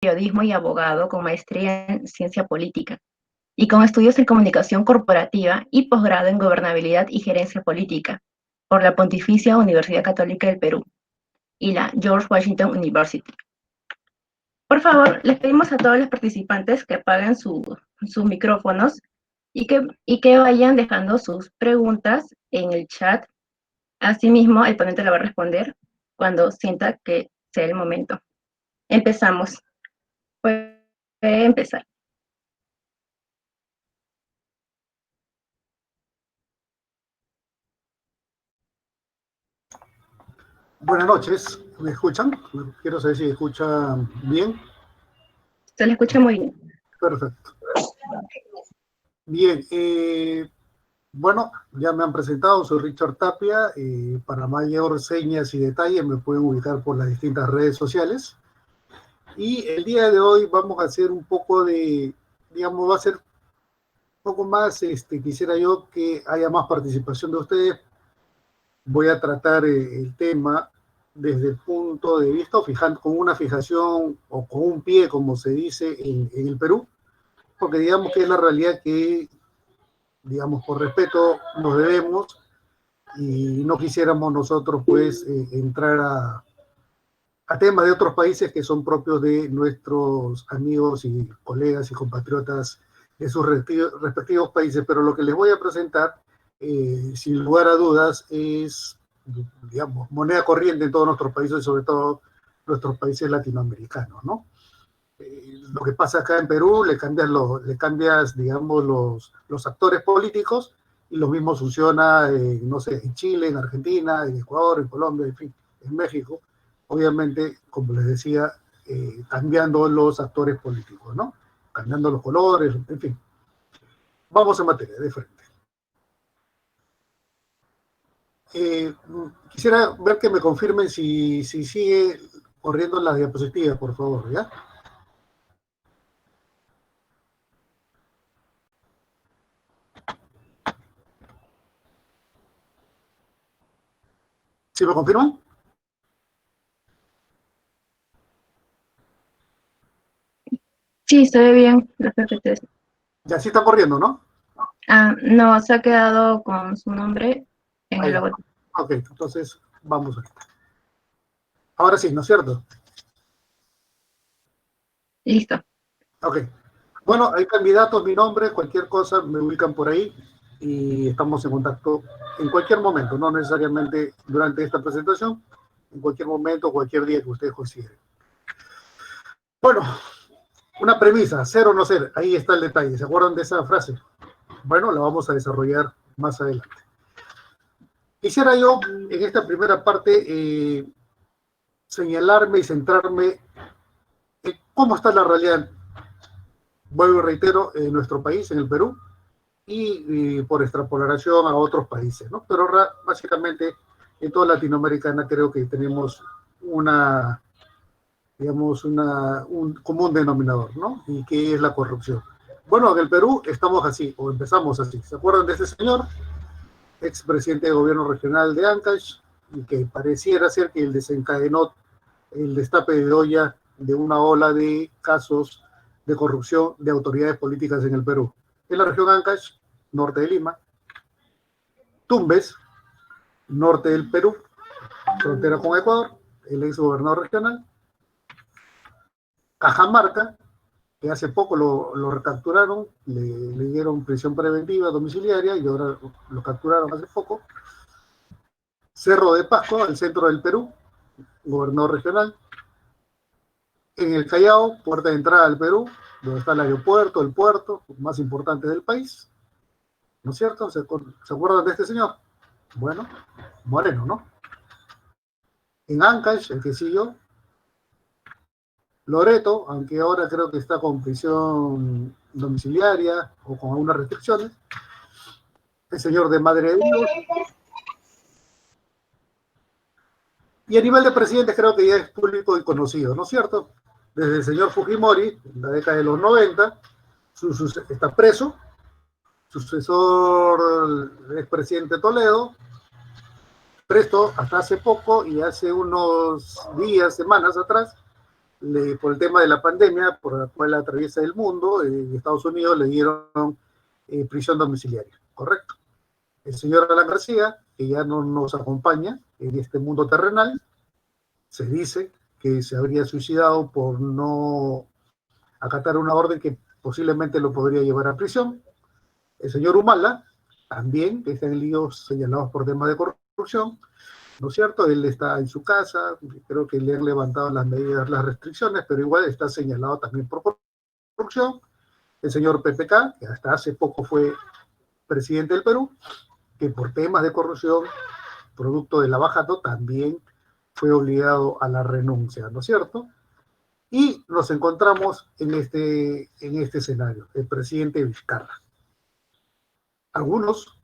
periodismo y abogado con maestría en ciencia política y con estudios en comunicación corporativa y posgrado en gobernabilidad y gerencia política por la Pontificia Universidad Católica del Perú y la George Washington University. Por favor, les pedimos a todos los participantes que apaguen sus micrófonos y que vayan dejando sus preguntas en el chat. Asimismo, el ponente la va a responder cuando sienta que sea el momento. Empezamos. Puede empezar. Buenas noches, ¿me escuchan? Quiero saber si me escuchan bien. Se le escucha muy bien. Perfecto. Bien, bueno, ya me han presentado, soy Richard Tapia. Para mayor señas y detalles me pueden ubicar por las distintas redes sociales. Y el día de hoy vamos a hacer un poco de, digamos, va a ser un poco más, quisiera yo que haya más participación de ustedes. Voy a tratar el tema desde el punto de vista, o con una fijación o con un pie, como se dice en el Perú, porque digamos que es la realidad que, digamos, por respeto nos debemos y no quisiéramos nosotros, pues, entrar a temas de otros países que son propios de nuestros amigos y colegas y compatriotas de sus respectivos países. Pero lo que les voy a presentar, sin lugar a dudas, es, digamos, moneda corriente en todos nuestros países y sobre todo nuestros países latinoamericanos, ¿no? Lo que pasa acá en Perú, le cambias, digamos, los actores políticos y lo mismo funciona, no sé, en Chile, en Argentina, en Ecuador, en Colombia, en fin, en México. Obviamente, como les decía, cambiando los actores políticos, ¿no? Cambiando los colores, en fin. Vamos en materia, de frente. Quisiera ver que me confirmen si sigue corriendo las diapositivas, por favor, ¿ya? ¿Sí me confirman? Sí, se ve bien los PPTs. Ya sí está corriendo, ¿no? No, se ha quedado con su nombre en el logotipo. Ok, entonces vamos ahorita. Ahora sí, ¿no es cierto? Listo. Ok. Bueno, hay candidatos, mi nombre, cualquier cosa, me ubican por ahí y estamos en contacto en cualquier momento, no necesariamente durante esta presentación, en cualquier momento, cualquier día que ustedes consideren. Bueno, una premisa, ser o no ser, ahí está el detalle. ¿Se acuerdan de esa frase? Bueno, la vamos a desarrollar más adelante. Quisiera yo, en esta primera parte, señalarme y centrarme en cómo está la realidad, vuelvo y reitero, en nuestro país, en el Perú, y por extrapolación a otros países, ¿no? Pero básicamente en toda Latinoamérica creo que tenemos digamos, un común denominador, ¿no? Y que es la corrupción. Bueno, en el Perú estamos así, o empezamos así. ¿Se acuerdan de ese señor? Expresidente de gobierno regional de Ancash, y que pareciera ser que él desencadenó el destape de olla de una ola de casos de corrupción de autoridades políticas en el Perú. En la región Ancash, norte de Lima; Tumbes, norte del Perú, frontera con Ecuador, el ex gobernador regional; Cajamarca, que hace poco lo recapturaron, le dieron prisión preventiva domiciliaria y ahora lo capturaron hace poco; Cerro de Pasco, al centro del Perú, gobernador regional; en el Callao, puerta de entrada al Perú, donde está el aeropuerto, el puerto más importante del país, ¿no es cierto? ¿Se acuerdan de este señor? Bueno, Moreno, ¿no? En Ancash, el que siguió, Loreto, aunque ahora creo que está con prisión domiciliaria o con algunas restricciones, el señor de Madre de Dios. Y a nivel de presidente creo que ya es público y conocido, ¿no es cierto? Desde el señor Fujimori, en la década de los 90, está preso, sucesor del expresidente Toledo, preso hasta hace poco, y hace unos días, semanas atrás, por el tema de la pandemia, por la cual atraviesa el mundo, en Estados Unidos le dieron prisión domiciliaria, ¿correcto? El señor Alan García, que ya no nos acompaña en este mundo terrenal, se dice que se habría suicidado por no acatar una orden que posiblemente lo podría llevar a prisión. El señor Humala, también, que está en líos señalados por temas de corrupción, ¿no es cierto? Él está en su casa, creo que le han levantado las medidas, las restricciones, pero igual está señalado también por corrupción. El señor PPK, que hasta hace poco fue presidente del Perú, que por temas de corrupción, producto de la Bajato, también fue obligado a la renuncia, ¿no es cierto? Y nos encontramos en este escenario, el presidente Vizcarra. Algunos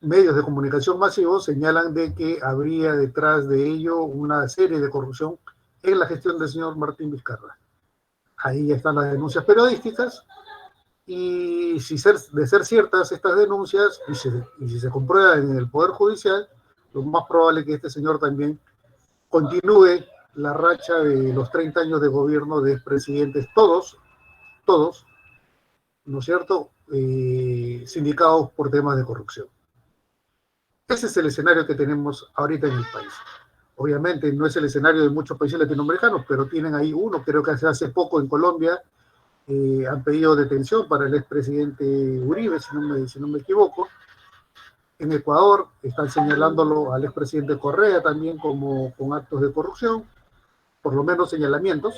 medios de comunicación masivos señalan de que habría detrás de ello una serie de corrupción en la gestión del señor Martín Vizcarra. Ahí ya están las denuncias periodísticas, y de ser ciertas estas denuncias, y si se comprueba en el Poder Judicial, lo más probable es que este señor también continúe la racha de los 30 años de gobierno de expresidentes, todos, ¿no es cierto?, sindicados por temas de corrupción. Ese es el escenario que tenemos ahorita en el país. Obviamente no es el escenario de muchos países latinoamericanos, pero tienen ahí uno, creo que hace poco en Colombia han pedido detención para el expresidente Uribe, si no me equivoco. En Ecuador están señalándolo al expresidente Correa también como con actos de corrupción, por lo menos señalamientos.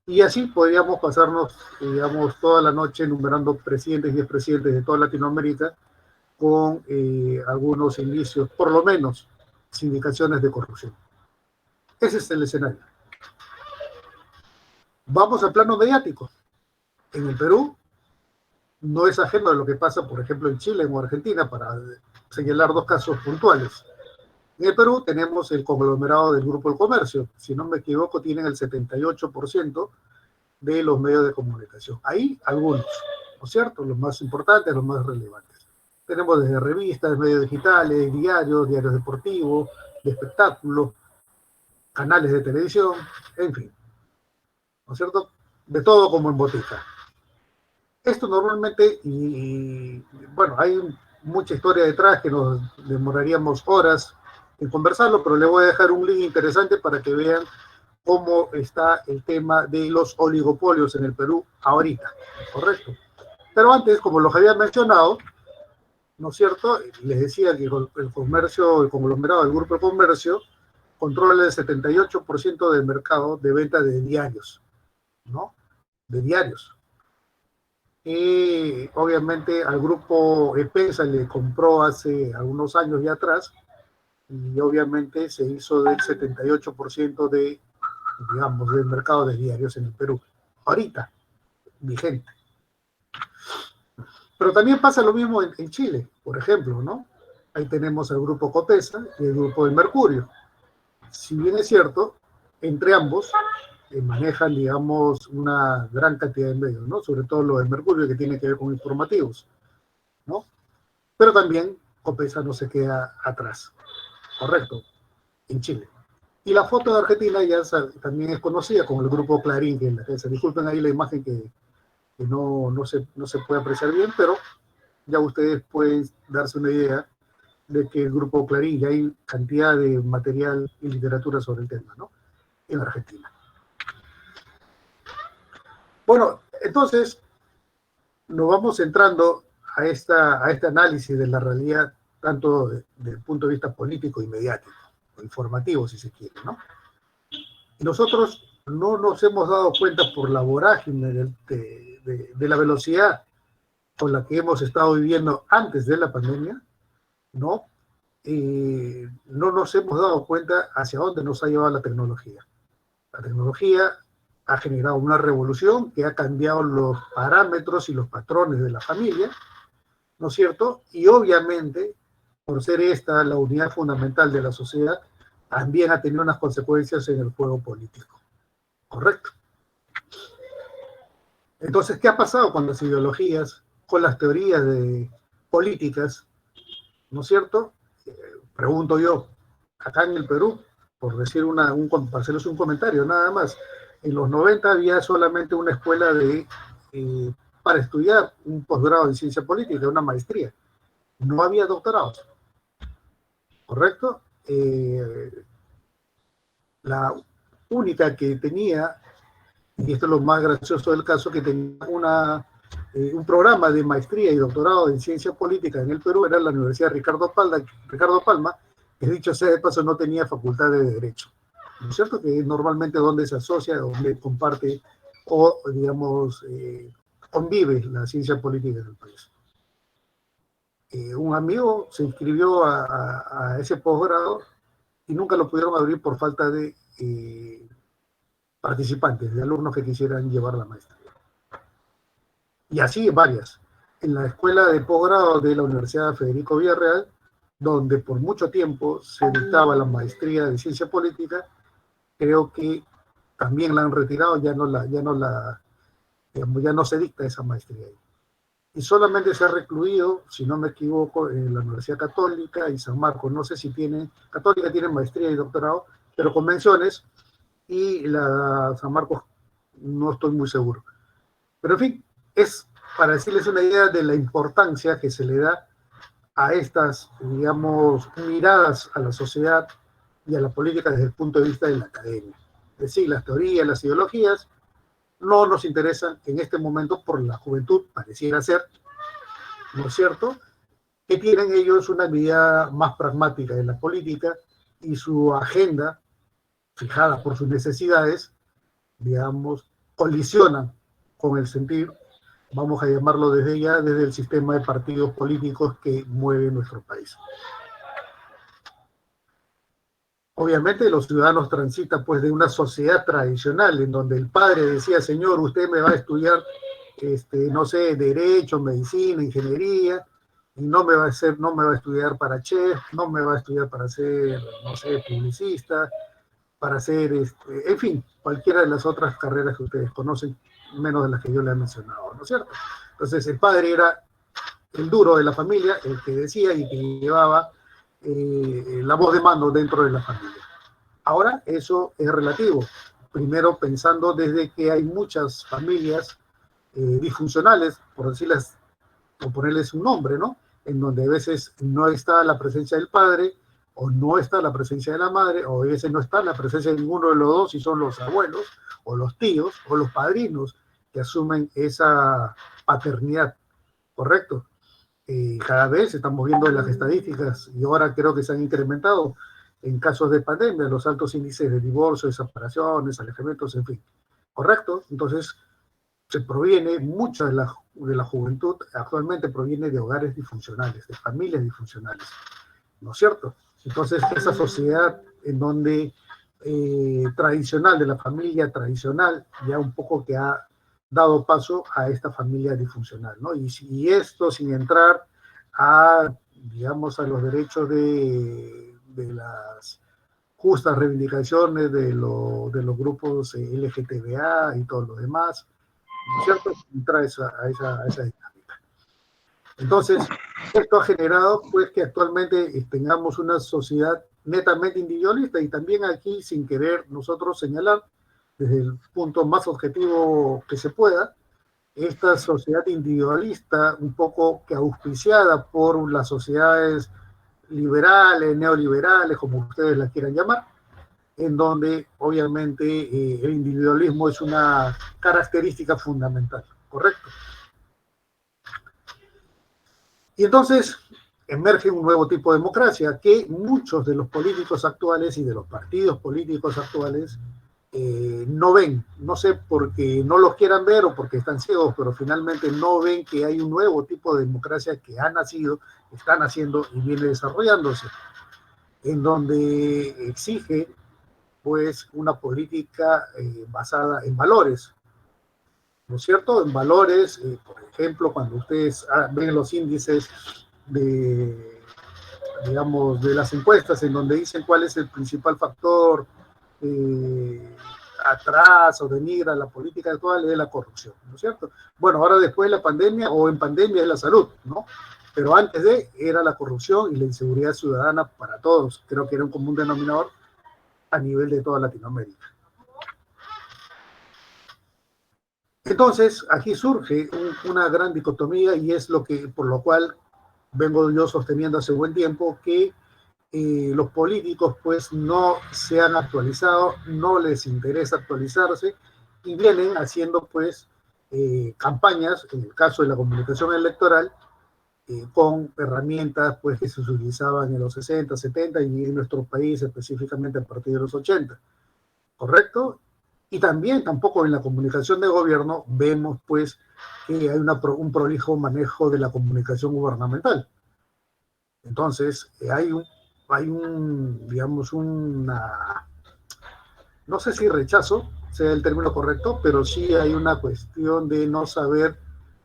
Y así podríamos pasarnos, digamos, toda la noche enumerando presidentes y expresidentes de toda Latinoamérica con algunos indicios, por lo menos, indicaciones de corrupción. Ese es el escenario. Vamos al plano mediático. En el Perú no es ajeno a lo que pasa, por ejemplo, en Chile o Argentina, para señalar dos casos puntuales. En el Perú tenemos el conglomerado del Grupo del Comercio. Si no me equivoco, tienen el 78% de los medios de comunicación. Ahí algunos, ¿no es cierto? Los más importantes, los más relevantes. Tenemos desde revistas, medios digitales, diarios deportivos, de espectáculos, canales de televisión, en fin, ¿no es cierto? De todo como en botica. Esto normalmente, y bueno, hay mucha historia detrás que nos demoraríamos horas en conversarlo, pero le voy a dejar un link interesante para que vean cómo está el tema de los oligopolios en el Perú ahorita, ¿correcto? Pero antes, como los había mencionado, ¿no es cierto? Les decía que el comercio, el conglomerado del Grupo de Comercio, controla el 78% del mercado de venta de diarios, ¿no? De diarios. Y obviamente al grupo EPESA le compró hace algunos años ya atrás, y obviamente se hizo del 78% de, digamos, del mercado de diarios en el Perú. Ahorita, vigente. Pero también pasa lo mismo en Chile, por ejemplo, ¿no? Ahí tenemos el grupo Copesa y el grupo de Mercurio. Si bien es cierto, entre ambos manejan, digamos, una gran cantidad de medios, ¿no? Sobre todo lo de Mercurio, que tiene que ver con informativos, ¿no? Pero también Copesa no se queda atrás, ¿correcto? En Chile. Y la foto de Argentina ya también es conocida como el grupo Clarín, que se disculpen ahí la imagen que no se puede apreciar bien, pero ya ustedes pueden darse una idea de que el grupo Clarín, ya hay cantidad de material y literatura sobre el tema, ¿no? En Argentina. Bueno, entonces nos vamos entrando a este análisis de la realidad, tanto desde el punto de vista político y mediático, o informativo, si se quiere, ¿no? Y nosotros no nos hemos dado cuenta por la vorágine de la velocidad con la que hemos estado viviendo antes de la pandemia, ¿no? No nos hemos dado cuenta hacia dónde nos ha llevado la tecnología. La tecnología ha generado una revolución que ha cambiado los parámetros y los patrones de la familia, ¿no es cierto? Y obviamente, por ser esta la unidad fundamental de la sociedad, también ha tenido unas consecuencias en el juego político. ¿Correcto? Entonces, ¿qué ha pasado con las ideologías, con las teorías políticas, ¿no es cierto? Pregunto yo, acá en el Perú, por decir para hacerles un comentario nada más, En los 90 había solamente una escuela para estudiar un posgrado en ciencia política, una maestría. No había doctorados, ¿correcto? La única que tenía, y esto es lo más gracioso del caso, que tenía un programa de maestría y doctorado en ciencia política en el Perú, era la Universidad Ricardo Palma, que dicho sea de paso no tenía facultad de Derecho. ¿No es cierto? Que es normalmente donde se asocia, donde comparte o, digamos, convive la ciencia política del país. Un amigo se inscribió a ese posgrado y nunca lo pudieron abrir por falta de participantes, de alumnos que quisieran llevar la maestría. Y así varias. En la escuela de posgrado de la Universidad Federico Villarreal, donde por mucho tiempo se dictaba la maestría de ciencia política, creo que también la han retirado, digamos, ya no se dicta esa maestría ahí. Y solamente se ha recluido, si no me equivoco, en la Universidad Católica y San Marcos. No sé si Católica tiene maestría y doctorado, pero convenciones, y la San Marcos no estoy muy seguro. Pero en fin, es para decirles una idea de la importancia que se le da a estas, digamos, miradas a la sociedad y a la política desde el punto de vista de la academia. Es decir, las teorías, las ideologías no nos interesan en este momento por la juventud, pareciera ser, ¿no es cierto?, que tienen ellos una mirada más pragmática de la política y su agenda, fijada por sus necesidades, digamos, colisionan con el sentir, vamos a llamarlo desde ya, desde el sistema de partidos políticos que mueve nuestro país. Obviamente los ciudadanos transitan pues de una sociedad tradicional en donde el padre decía, señor, usted me va a estudiar, no sé, derecho, medicina, ingeniería, y no me va a estudiar para chef, no me va a estudiar para ser, no sé, publicista, para ser, en fin, cualquiera de las otras carreras que ustedes conocen, menos de las que yo le he mencionado, ¿no es cierto? Entonces el padre era el duro de la familia, el que decía y que llevaba la voz de mando dentro de la familia. Ahora eso es relativo. Primero pensando desde que hay muchas familias disfuncionales, por decirlas, o ponerles un nombre, ¿no? En donde a veces no está la presencia del padre, o no está la presencia de la madre, o a veces no está la presencia de ninguno de los dos, y son los abuelos, o los tíos, o los padrinos que asumen esa paternidad, ¿correcto? Cada vez estamos viendo las estadísticas, y ahora creo que se han incrementado en casos de pandemia, los altos índices de divorcio, de separaciones, alejamientos, en fin. ¿Correcto? Entonces, mucha de la juventud actualmente proviene de hogares disfuncionales, de familias disfuncionales, ¿no es cierto? Entonces, esa sociedad en donde tradicional, de la familia tradicional, ya un poco que ha dado paso a esta familia disfuncional, ¿no? Y esto sin entrar a, digamos, a los derechos de las justas reivindicaciones de los grupos LGTBA y todo lo demás, ¿no es cierto? Entrar a esa dinámica. Entonces, esto ha generado pues que actualmente tengamos una sociedad netamente individualista, y también aquí, sin querer nosotros señalar, desde el punto más objetivo que se pueda, esta sociedad individualista, un poco que auspiciada por las sociedades liberales, neoliberales, como ustedes las quieran llamar, en donde obviamente el individualismo es una característica fundamental, ¿correcto? Y entonces emerge un nuevo tipo de democracia que muchos de los políticos actuales y de los partidos políticos actuales no ven, no sé porque no los quieran ver o porque están ciegos, pero finalmente no ven que hay un nuevo tipo de democracia que ha nacido, está naciendo y viene desarrollándose, en donde exige pues una política basada en valores, ¿no es cierto? En valores, por ejemplo, cuando ustedes ven los índices de, digamos, de las encuestas en donde dicen cuál es el principal factor atrás o denigra la política actual, es la corrupción, ¿no es cierto? Bueno, ahora después de la pandemia o en pandemia es la salud, ¿no? Pero antes era la corrupción y la inseguridad ciudadana para todos. Creo que era un común denominador a nivel de toda Latinoamérica. Entonces, aquí surge una gran dicotomía y es por lo cual vengo yo sosteniendo hace buen tiempo que los políticos pues no se han actualizado, no les interesa actualizarse y vienen haciendo pues campañas, en el caso de la comunicación electoral, con herramientas pues que se utilizaban en los 60, 70 y en nuestro país específicamente a partir de los 80, ¿correcto? Y también tampoco en la comunicación de gobierno vemos pues que hay un prolijo manejo de la comunicación gubernamental. Entonces, digamos, no sé si rechazo sea el término correcto, pero sí hay una cuestión de no saber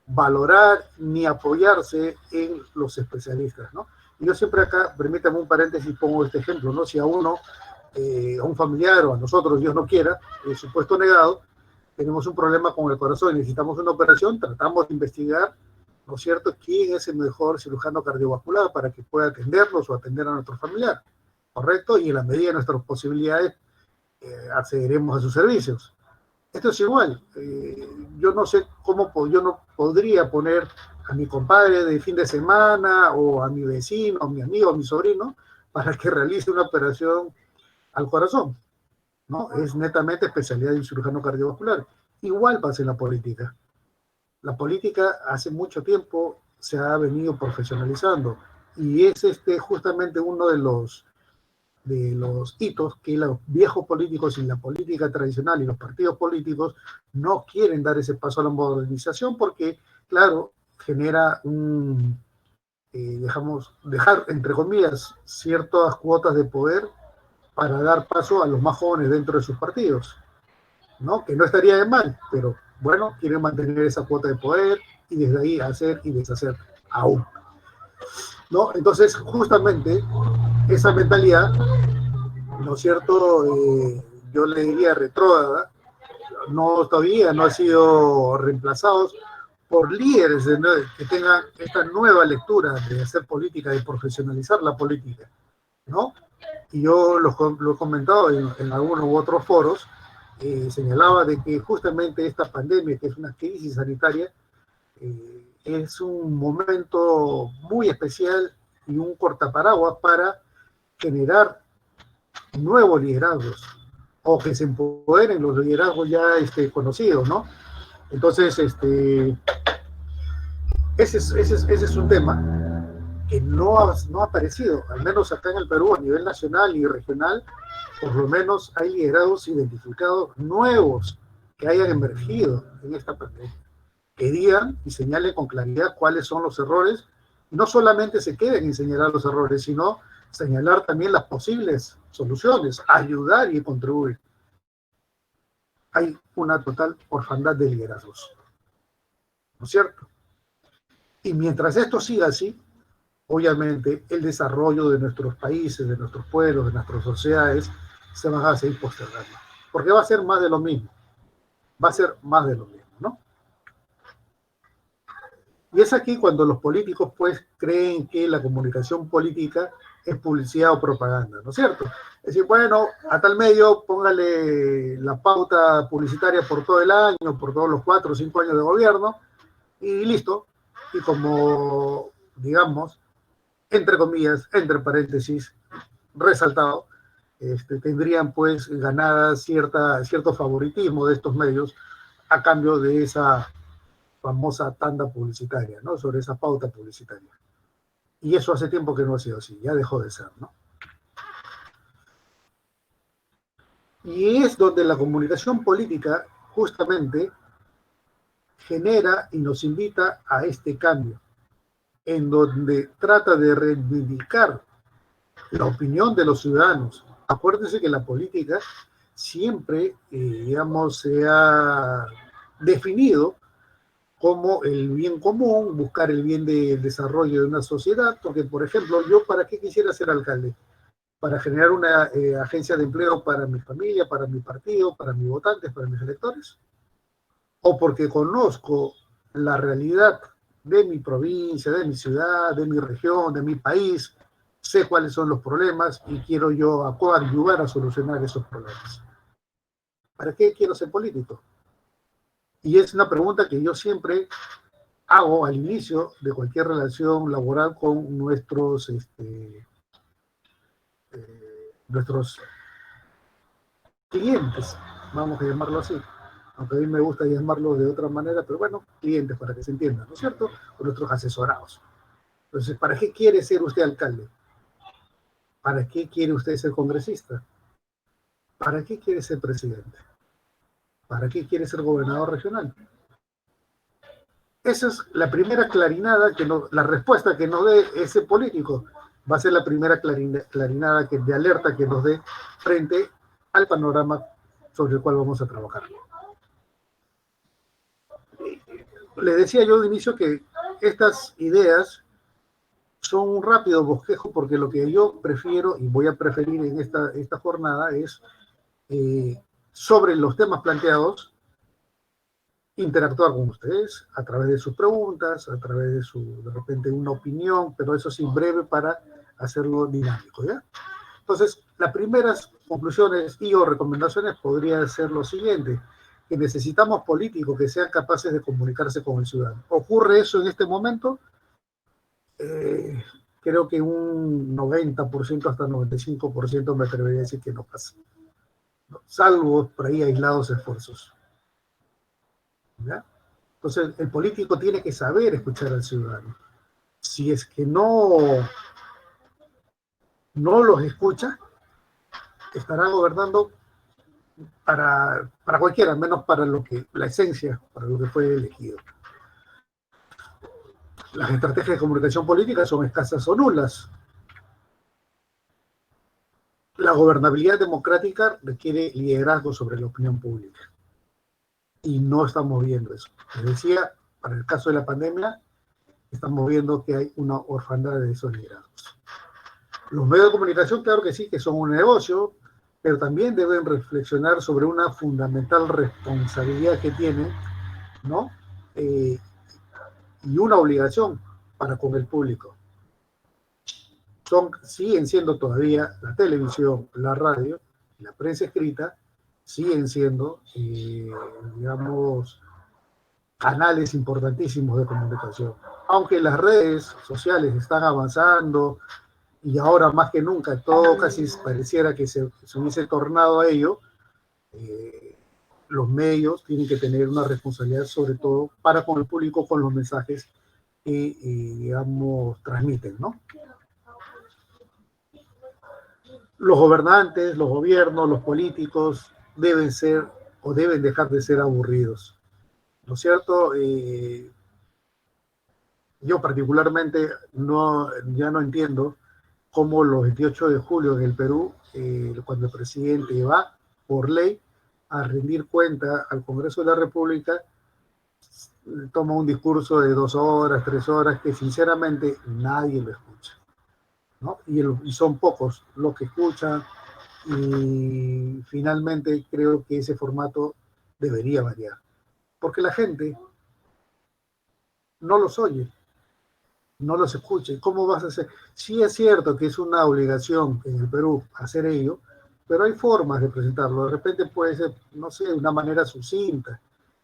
valorar ni apoyarse en los especialistas, ¿no? Y yo siempre acá, permítame un paréntesis, pongo este ejemplo, ¿no? Si a uno, a un familiar o a nosotros, Dios no quiera, supuesto negado, tenemos un problema con el corazón y necesitamos una operación, tratamos de investigar, ¿no es cierto?, quién es el mejor cirujano cardiovascular para que pueda atendernos o atender a nuestro familiar, ¿correcto? Y en la medida de nuestras posibilidades accederemos a sus servicios. Esto es igual. Yo no sé yo no podría poner a mi compadre de fin de semana o a mi vecino, a mi amigo, a mi sobrino, para que realice una operación al corazón, ¿no? Es netamente especialidad del cirujano cardiovascular. Igual pasa en la política. La política hace mucho tiempo se ha venido profesionalizando y es justamente uno de los hitos que los viejos políticos y la política tradicional y los partidos políticos no quieren dar ese paso a la modernización porque, claro, genera dejar, entre comillas, ciertas cuotas de poder para dar paso a los más jóvenes dentro de sus partidos, ¿no? Que no estaría de mal, pero bueno, quieren mantener esa cuota de poder y desde ahí hacer y deshacer aún, ¿no? Entonces, justamente esa mentalidad, ¿no es cierto? Yo le diría retrógrada, todavía no ha sido reemplazados por líderes que tengan esta nueva lectura de hacer política, de profesionalizar la política, ¿no? Y yo lo he comentado en algunos u otros foros, señalaba de que justamente esta pandemia, que es una crisis sanitaria, es un momento muy especial y un cortaparaguas para generar nuevos liderazgos o que se empoderen los liderazgos ya conocidos, ¿no? Entonces, ese es un tema que no ha aparecido, al menos acá en el Perú, a nivel nacional y regional, por lo menos hay liderazgos identificados nuevos que hayan emergido en esta pandemia, que digan y señalen con claridad cuáles son los errores, y no solamente se queden en señalar los errores, sino señalar también las posibles soluciones, ayudar y contribuir. Hay una total orfandad de liderazgos, ¿no es cierto? Y mientras esto siga así, obviamente el desarrollo de nuestros países, de nuestros pueblos, de nuestras sociedades, se van a seguir postergando. Porque va a ser más de lo mismo. Va a ser más de lo mismo, ¿no? Y es aquí cuando los políticos, pues, creen que la comunicación política es publicidad o propaganda, ¿no es cierto? Es decir, bueno, a tal medio póngale la pauta publicitaria por todo el año, por todos los 4 o 5 años de gobierno, y listo. Y como, digamos, entre comillas, entre paréntesis, resaltado, tendrían pues ganada cierto favoritismo de estos medios a cambio de esa famosa tanda publicitaria, ¿no? Sobre esa pauta publicitaria. Y eso hace tiempo que no ha sido así, ya dejó de ser, ¿no? Y es donde la comunicación política justamente genera y nos invita a este cambio, en donde trata de reivindicar la opinión de los ciudadanos. Acuérdense que la política siempre, digamos, se ha definido como el bien común, buscar el bien del desarrollo de una sociedad, porque, por ejemplo, yo para qué quisiera ser alcalde, para generar una agencia de empleo para mi familia, para mi partido, para mis votantes, para mis electores, o porque conozco la realidad de mi provincia, de mi ciudad, de mi región, de mi país, sé cuáles son los problemas y quiero yo ayudar a solucionar esos problemas. ¿Para qué quiero ser político? Y es una pregunta que yo siempre hago al inicio de cualquier relación laboral con nuestros clientes, vamos a llamarlo así. Aunque a mí me gusta llamarlo de otra manera, pero bueno, clientes para que se entienda, ¿no es cierto? O nuestros asesorados. Entonces, ¿para qué quiere ser usted alcalde? ¿Para qué quiere usted ser congresista? ¿Para qué quiere ser presidente? ¿Para qué quiere ser gobernador regional? Esa es la primera clarinada, la respuesta que nos dé ese político. Va a ser la primera clarinada de alerta que nos dé frente al panorama sobre el cual vamos a trabajar. Les decía yo de inicio que estas ideas son un rápido bosquejo porque lo que yo prefiero y voy a preferir en esta jornada es sobre los temas planteados, interactuar con ustedes a través de sus preguntas, a través de repente, una opinión, pero eso sí, breve para hacerlo dinámico, ¿ya? Entonces, las primeras conclusiones y o recomendaciones podrían ser lo siguiente, que necesitamos políticos que sean capaces de comunicarse con el ciudadano. ¿Ocurre eso en este momento? Creo que un 90% hasta 95% me atrevería a decir que no pasa, ¿no? Salvo por ahí aislados esfuerzos, ¿ya? Entonces, el político tiene que saber escuchar al ciudadano. Si es que no los escucha, estará gobernando para cualquiera, menos para la esencia, para lo que fue elegido. Las estrategias de comunicación política son escasas o nulas. La gobernabilidad democrática requiere liderazgo sobre la opinión pública. Y no estamos viendo eso. Les decía, para el caso de la pandemia, estamos viendo que hay una orfandad de esos liderazgos. Los medios de comunicación, claro que sí, que son un negocio, pero también deben reflexionar sobre una fundamental responsabilidad que tienen, ¿no? Y una obligación para con el público. Siguen siendo todavía la televisión, la radio, la prensa escrita, siguen siendo, digamos, canales importantísimos de comunicación. Aunque las redes sociales están avanzando y ahora más que nunca todo casi pareciera que se hubiese tornado a ello, los medios tienen que tener una responsabilidad sobre todo para con el público, con los mensajes que, digamos, transmiten, ¿no? Los gobernantes, los gobiernos, los políticos deben ser o deben dejar de ser aburridos, ¿no es cierto? Yo particularmente ya no entiendo cómo los 28 de julio en el Perú, cuando el presidente va por ley a rendir cuenta al Congreso de la República, toma un discurso de 2 horas, 3 horas, que sinceramente nadie lo escucha, ¿no? Y son pocos los que escuchan, y finalmente creo que ese formato debería variar, porque la gente no los oye, no los escucha. ¿Cómo vas a hacer? Sí es cierto que es una obligación en el Perú hacer ello, pero hay formas de presentarlo. De repente puede ser, no sé, de una manera sucinta.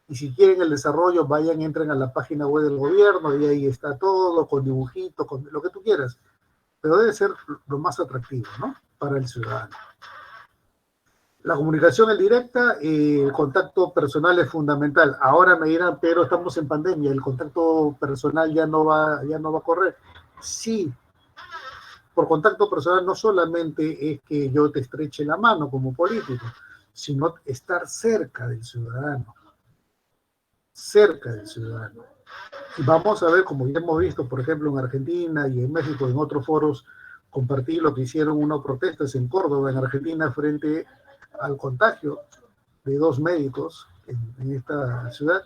Y si quieren el desarrollo, entren a la página web del gobierno y ahí está todo, con dibujitos, con lo que tú quieras. Pero debe ser lo más atractivo, ¿no? Para el ciudadano. La comunicación es directa, el contacto personal es fundamental. Ahora me dirán, pero estamos en pandemia, el contacto personal ya no va a correr. Sí, por contacto personal no solamente es que yo te estreche la mano como político, sino estar cerca del ciudadano. Cerca del ciudadano. Y vamos a ver, como ya hemos visto, por ejemplo, en Argentina y en México, en otros foros, compartí lo que hicieron unas protestas en Córdoba, en Argentina, frente al contagio de 2 médicos en esta ciudad,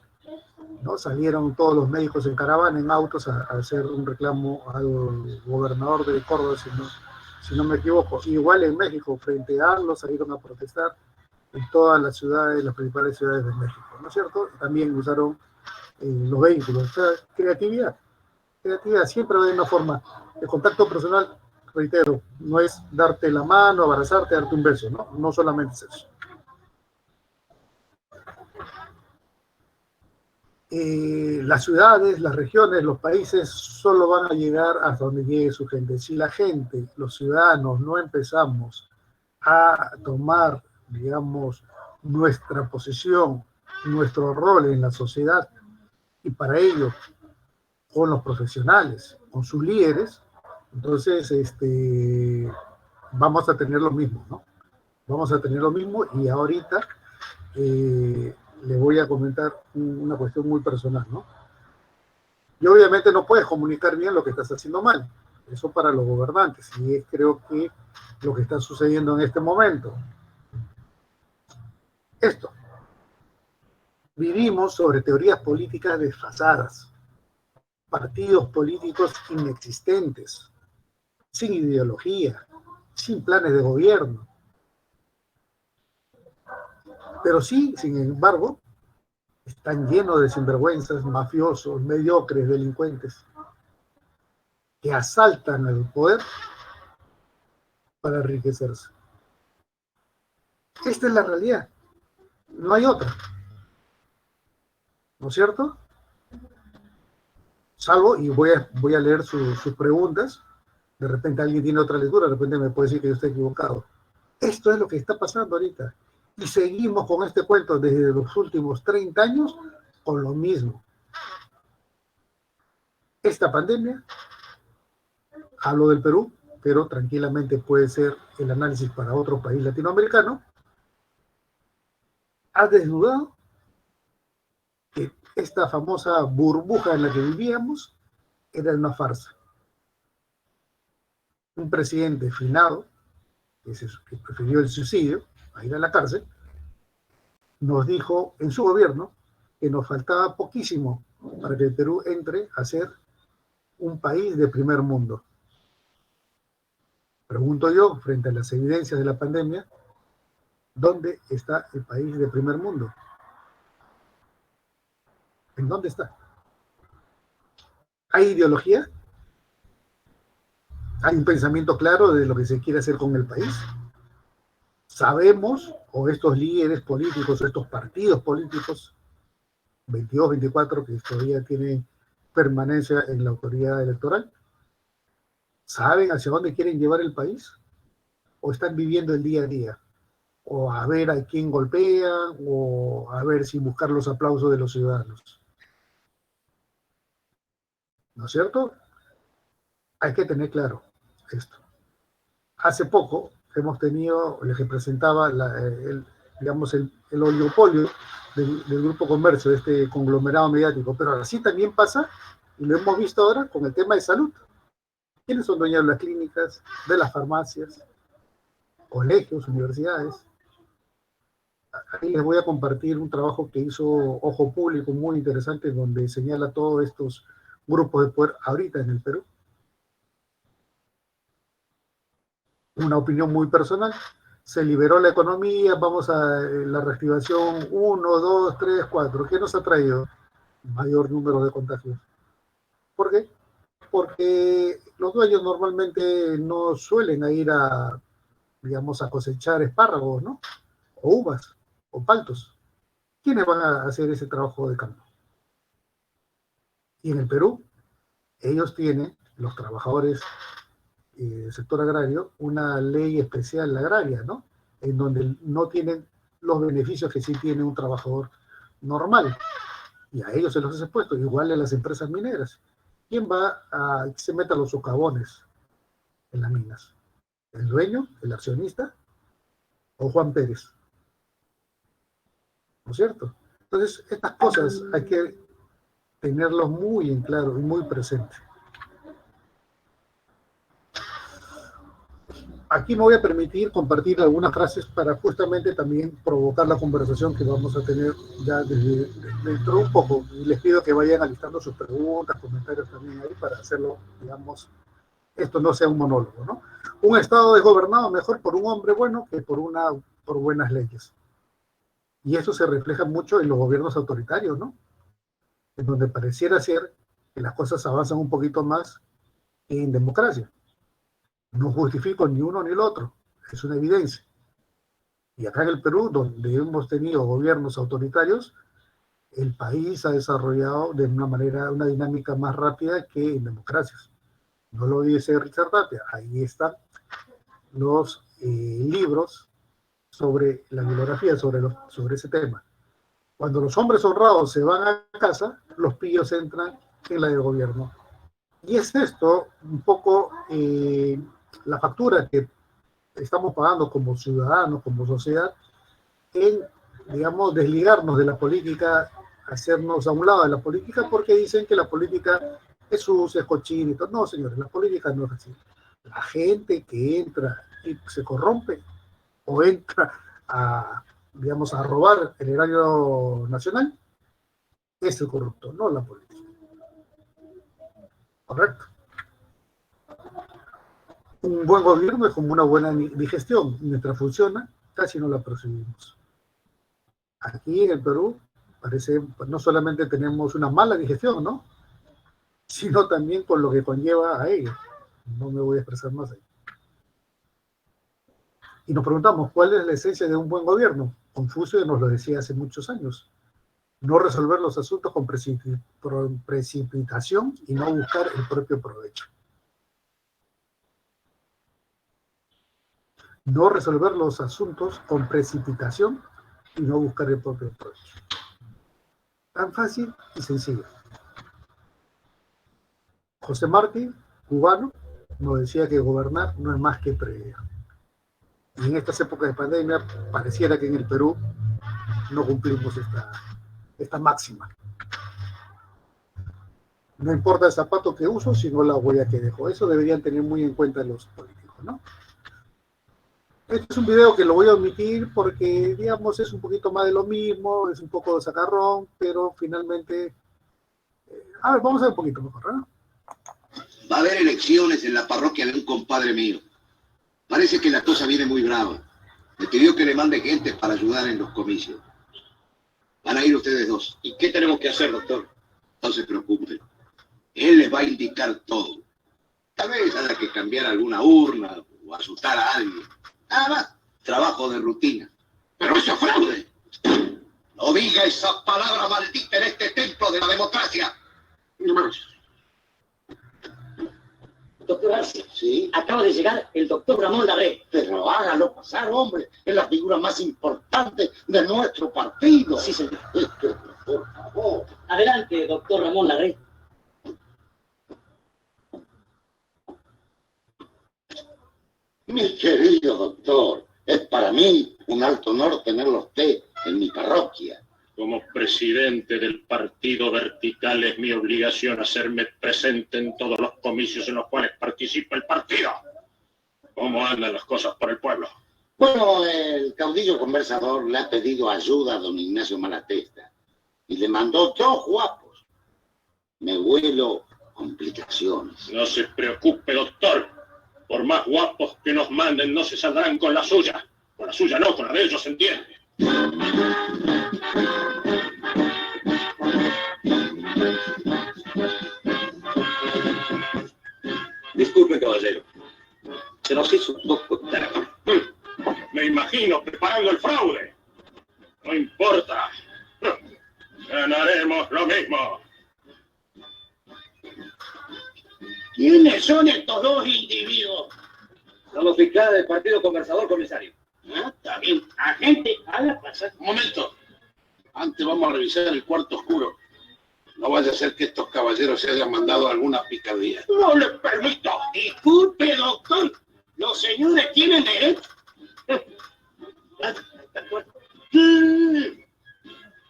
¿no? Salieron todos los médicos en caravana, en autos, a hacer un reclamo al gobernador de Córdoba, si no me equivoco. Igual en México, frente a AMLO, salieron a protestar en todas las ciudades, las principales ciudades de México, ¿no es cierto? También usaron los vehículos. O sea, creatividad, siempre hay una forma. El contacto personal, reitero, no es darte la mano, abrazarte, darte un beso, ¿no? No solamente es eso. las ciudades, las regiones, los países solo van a llegar hasta donde llegue su gente. Si la gente, los ciudadanos, no empezamos a tomar, digamos, nuestra posición, nuestro rol en la sociedad, y para ello con los profesionales, con sus líderes, entonces vamos a tener lo mismo, ¿no? Vamos a tener lo mismo y ahorita le voy a comentar una cuestión muy personal, ¿no? Y obviamente no puedes comunicar bien lo que estás haciendo mal, eso para los gobernantes, y es creo que lo que está sucediendo en este momento. Esto, vivimos sobre teorías políticas desfasadas, partidos políticos inexistentes, sin ideología, sin planes de gobierno. Pero sí, sin embargo, están llenos de sinvergüenzas, mafiosos, mediocres, delincuentes, que asaltan al poder para enriquecerse. Esta es la realidad, no hay otra, ¿no es cierto? Salvo, y voy a leer sus preguntas, de repente alguien tiene otra lectura, de repente me puede decir que yo estoy equivocado. Esto es lo que está pasando ahorita. Y seguimos con este cuento desde los últimos 30 años con lo mismo. Esta pandemia, hablo del Perú, pero tranquilamente puede ser el análisis para otro país latinoamericano, ha desnudado que esta famosa burbuja en la que vivíamos era una farsa. Un presidente finado, que prefirió el suicidio a ir a la cárcel, nos dijo en su gobierno que nos faltaba poquísimo para que el Perú entre a ser un país de primer mundo. Pregunto yo, frente a las evidencias de la pandemia, ¿dónde está el país de primer mundo? ¿En dónde está? ¿Hay ideología? ¿Hay un pensamiento claro de lo que se quiere hacer con el país? ¿Sabemos, o estos líderes políticos, o estos partidos políticos, 22, 24, que todavía tienen permanencia en la autoridad electoral, saben hacia dónde quieren llevar el país? ¿O están viviendo el día a día? ¿O a ver a quién golpean? ¿O a ver si buscar los aplausos de los ciudadanos? ¿No es cierto? Hay que tener claro esto. Hace poco hemos tenido, les representaba digamos, el oligopolio del Grupo Comercio, de este conglomerado mediático, pero así también pasa, y lo hemos visto ahora con el tema de salud. ¿Quiénes son dueños de las clínicas, de las farmacias, colegios, universidades? Ahí les voy a compartir un trabajo que hizo Ojo Público muy interesante, donde señala todos estos grupos de poder ahorita en el Perú. Una opinión muy personal. Se liberó la economía, vamos a la reactivación 1, 2, 3, 4. ¿Qué nos ha traído? Mayor número de contagios. ¿Por qué? Porque los dueños normalmente no suelen ir digamos, a cosechar espárragos, ¿no? O uvas, o paltos. ¿Quiénes van a hacer ese trabajo de campo? Y en el Perú, ellos tienen, los trabajadores del sector agrario, una ley especial agraria, ¿no? En donde no tienen los beneficios que sí tiene un trabajador normal. Y a ellos se los hace puesto, igual a las empresas mineras. ¿Quién va a que se meta los socavones en las minas? ¿El dueño, el accionista o Juan Pérez? ¿No es cierto? Entonces, estas cosas hay que tenerlos muy en claro y muy presente. Aquí me voy a permitir compartir algunas frases para justamente también provocar la conversación que vamos a tener ya desde dentro de un poco. Y les pido que vayan alistando sus preguntas, comentarios también ahí para hacerlo, digamos, esto no sea un monólogo, ¿no? Un Estado es gobernado mejor por un hombre bueno que por buenas leyes. Y eso se refleja mucho en los gobiernos autoritarios, ¿no? En donde pareciera ser que las cosas avanzan un poquito más que en democracia. No justifico ni uno ni el otro, es una evidencia. Y acá en el Perú, donde hemos tenido gobiernos autoritarios, el país ha desarrollado de una manera, una dinámica más rápida que en democracias. No lo dice Richard Tapia, ahí están los libros sobre la bibliografía, sobre ese tema. Cuando los hombres honrados se van a casa, los pillos entran en la del gobierno. Y es esto un poco la factura que estamos pagando como ciudadanos, como sociedad, en, digamos, desligarnos de la política, hacernos a un lado de la política, porque dicen que la política es sucia, es cochina y todo. No, señores, la política no es así. La gente que entra y se corrompe o entra a, digamos, a robar el erario nacional, es el corrupto, no la política. ¿Correcto? Un buen gobierno es como una buena digestión. Mientras funciona, casi no la percibimos. Aquí en el Perú, parece, pues no solamente tenemos una mala digestión, ¿no? Sino también con lo que conlleva a ello. No me voy a expresar más ahí. Y nos preguntamos, ¿cuál es la esencia de un buen gobierno? Confucio nos lo decía hace muchos años. No resolver los asuntos con precipitación y no buscar el propio provecho. No resolver los asuntos con precipitación y no buscar el propio provecho. Tan fácil y sencillo. José Martí, cubano, nos decía que gobernar no es más que prever. Y en estas épocas de pandemia pareciera que en el Perú no cumplimos esta máxima. No importa el zapato que uso, sino la huella que dejo. Eso deberían tener muy en cuenta los políticos, ¿no? Este es un video que lo voy a omitir porque, digamos, es un poquito más de lo mismo, es un poco de sacarrón, pero finalmente... a ver, vamos a ver un poquito mejor, ¿no? Va a haber elecciones en la parroquia de un compadre mío. Parece que la cosa viene muy brava. Me pidió que le mande gente para ayudar en los comicios. Van a ir ustedes dos. ¿Y qué tenemos que hacer, doctor? No se preocupen. Él les va a indicar todo. Tal vez haya que cambiar alguna urna o asustar a alguien. Nada más. Trabajo de rutina. ¡Pero eso es fraude! No diga esa palabra maldita en este templo de la democracia. Doctor Arce, ¿Sí? acaba de llegar el doctor Ramón Larrey. Pero hágalo pasar, hombre. Es la figura más importante de nuestro partido. Sí, señor. Por favor. Adelante, doctor Ramón Larrey. Mi querido doctor, es para mí un alto honor tenerlo a usted en mi parroquia. Como presidente del partido vertical es mi obligación hacerme presente en todos los comicios en los cuales participa el partido. ¿Cómo andan las cosas por el pueblo? Bueno, el caudillo conversador le ha pedido ayuda a don Ignacio Malatesta y le mandó 2 guapos. Me huelo complicaciones. No se preocupe, doctor. Por más guapos que nos manden, no se saldrán con la suya. Con la suya no, con la de ellos, ¿se entiende? Disculpe, caballero. Se nos hizo un poco tarde. Me imagino preparando el fraude. No importa. Ganaremos lo mismo. ¿Quiénes son estos 2 individuos? Son los fiscales del Partido Conversador, comisario. ¿Ah? Está bien. Agente, haga pasar. Un momento. Antes vamos a revisar el cuarto oscuro. No vaya a ser que estos caballeros se hayan mandado alguna picardía. No le permito. Disculpe, doctor. Los señores tienen derecho.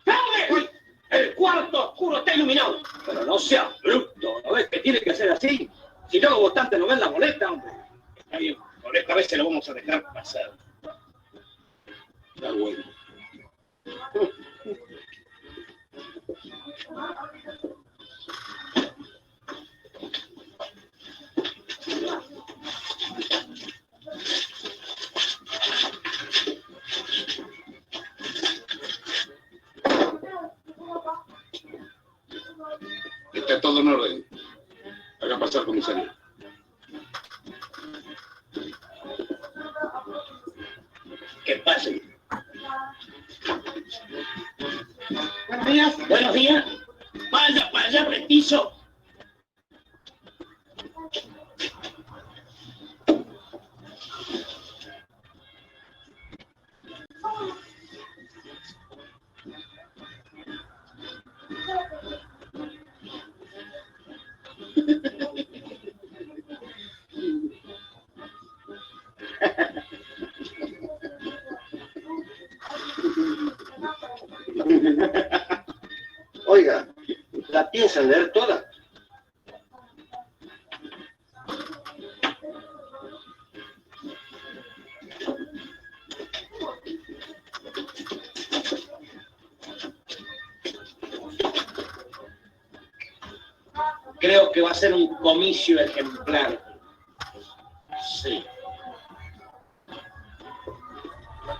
¡Sabe! El cuarto oscuro está iluminado. Pero no sea bruto. ¿No ves que tiene que ser así? Si no, los votantes no ven la boleta, hombre. Está bien. Por esta vez se lo vamos a dejar pasar. Está bueno. Está todo en orden. Haga pasar, comisario. Que pasen. Buenos días. Vaya para allá, petizo. Oiga, ¿la piensan leer toda? Creo que va a ser un comicio ejemplar. Sí.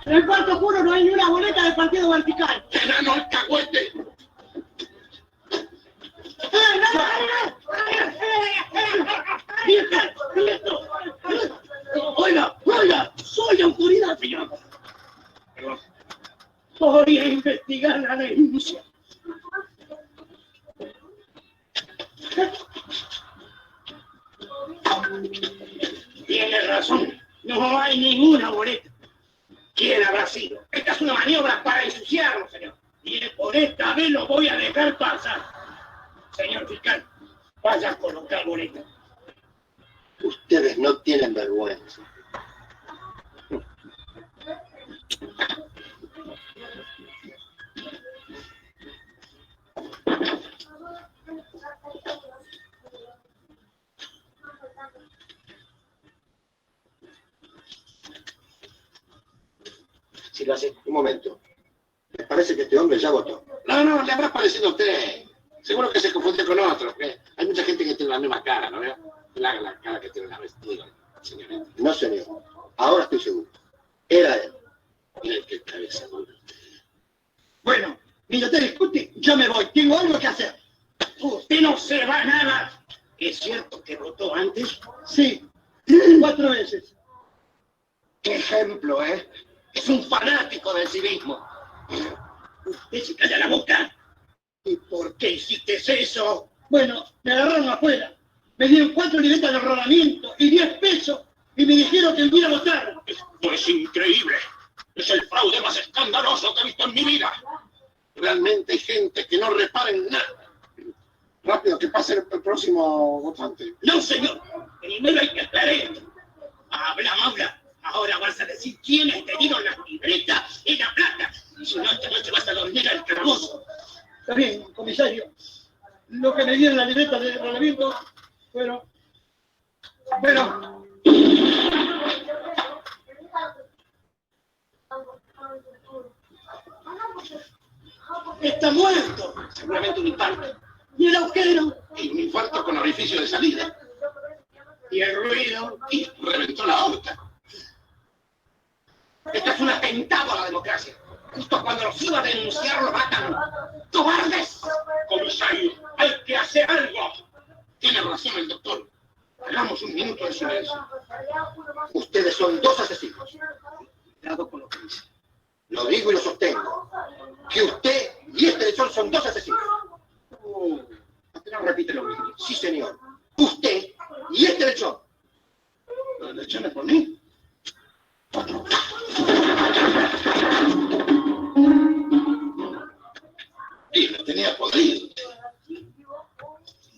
En el cuarto oscuro no hay ni una boleta del partido vertical. ¡Enano alcahuete! Oiga, soy autoridad, señor. Voy a investigar la denuncia. Tiene razón, no hay ninguna boleta. ¿Quién habrá sido? Esta es una maniobra para ensuciarlo, señor. Y por esta vez lo voy a dejar pasar. Señor fiscal, vaya a colocar boleta. Ustedes no tienen vergüenza. Si lo hace, un momento. Me parece que este hombre ya votó. No, le habrá parecido a usted. Seguro que se confunde con otro. Hay mucha gente que tiene la misma cara, ¿no veo? La cara que tiene la vestida, señorita. No, señor. Ahora estoy seguro. Era él. Mire qué cabeza dura. Bueno, ni usted discute, yo me voy. Tengo algo que hacer. Usted no se va nada. ¿Es cierto que votó antes? Sí, 4 veces. ¿Qué ejemplo, eh? Es un fanático del civismo. Usted se calla la boca. ¿Y por qué hiciste eso? Bueno, me agarraron afuera. Me dieron 4 libretas de rodamiento y 10 pesos y me dijeron que hubiera votar. Esto es increíble. Es el fraude más escandaloso que he visto en mi vida. Realmente hay gente que no repara en nada. Rápido, que pase el próximo votante. No, señor. Primero hay que aclarar esto. Habla. Ahora vas a decir quiénes te dieron las libretas y la plata. Si no, esta noche vas a dormir al calabozo. Está bien, comisario. Lo que me dieron la libreta de rodamiento fueron... Bueno, Está muerto. Seguramente un infarto. Y el agujero. Y un infarto con orificio de salida. Y el ruido. Y reventó la aorta. Esto es un atentado a la democracia. Justo cuando los iba a denunciar lo matan. ¡Cobardes! Comisario, hay que hacer algo. Tiene razón el doctor. Hagamos un minuto de silencio. Ustedes son 2 asesinos. Cuidado con lo que dice. Lo digo y lo sostengo. Que usted y este lechón son 2 asesinos. Apenas repite lo mismo. Sí, señor. Usted y este lechón. ¿Los lechones por mí? Y lo tenía podrido.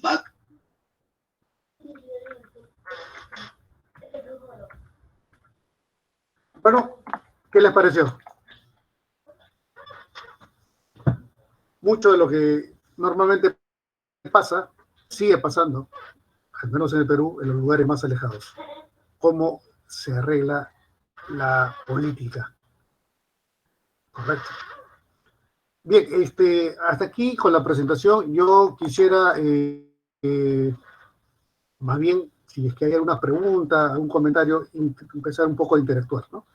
Va. Bueno, ¿qué les pareció? Mucho de lo que normalmente pasa, sigue pasando, al menos en el Perú, en los lugares más alejados. ¿Cómo se arregla la política? Correcto. Bien, hasta aquí con la presentación. Yo quisiera, más bien, si es que hay alguna pregunta, algún comentario, empezar un poco a interactuar, ¿no?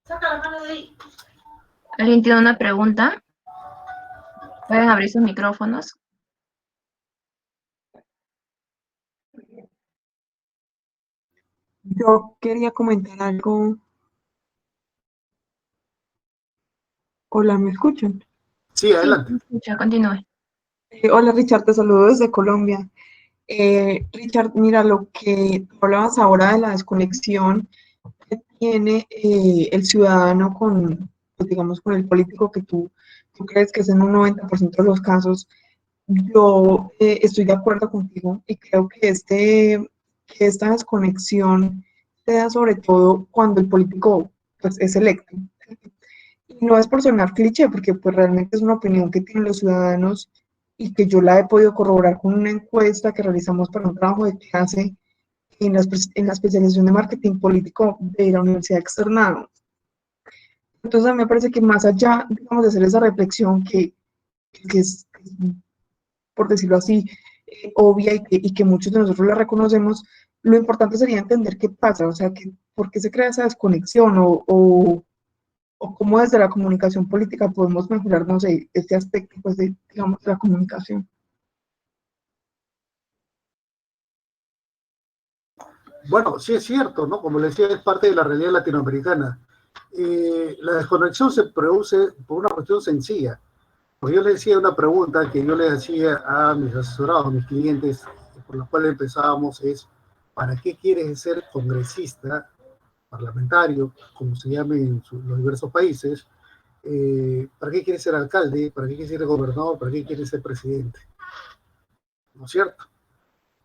Saca la mano de ahí. ¿Alguien tiene una pregunta? Pueden abrir sus micrófonos. Yo quería comentar algo. Hola, ¿me escuchan? Sí, Sí, adelante. ya continúe. Hola, Richard, te saludo desde Colombia. Richard, mira, lo que hablabas ahora de la desconexión que tiene el ciudadano con, pues, digamos, con el político que tú crees que es en un 90% de los casos. Yo estoy de acuerdo contigo y creo que esta desconexión se da sobre todo cuando el político pues, es electo. Y no es por sonar cliché, porque pues realmente es una opinión que tienen los ciudadanos y que yo la he podido corroborar con una encuesta que realizamos para un trabajo de clase en la especialización de marketing político de la Universidad Externado. Entonces a mí me parece que más allá, digamos, de hacer esa reflexión que es, por decirlo así, obvia y que muchos de nosotros la reconocemos, lo importante sería entender qué pasa, o sea, que, por qué se crea esa desconexión o cómo desde la comunicación política podemos mejorar, no sé, este aspecto, pues, de, digamos, de la comunicación. Bueno, sí es cierto, ¿no? Como le decía, es parte de la realidad latinoamericana. La desconexión se produce por una cuestión sencilla. Porque yo le decía una pregunta que yo le hacía a mis asesorados, a mis clientes, por la cual empezábamos, es, ¿para qué quieres ser congresista, parlamentario, como se llame en los diversos países? ¿Para qué quieres ser alcalde? ¿Para qué quieres ser gobernador? ¿Para qué quieres ser presidente? ¿No es cierto?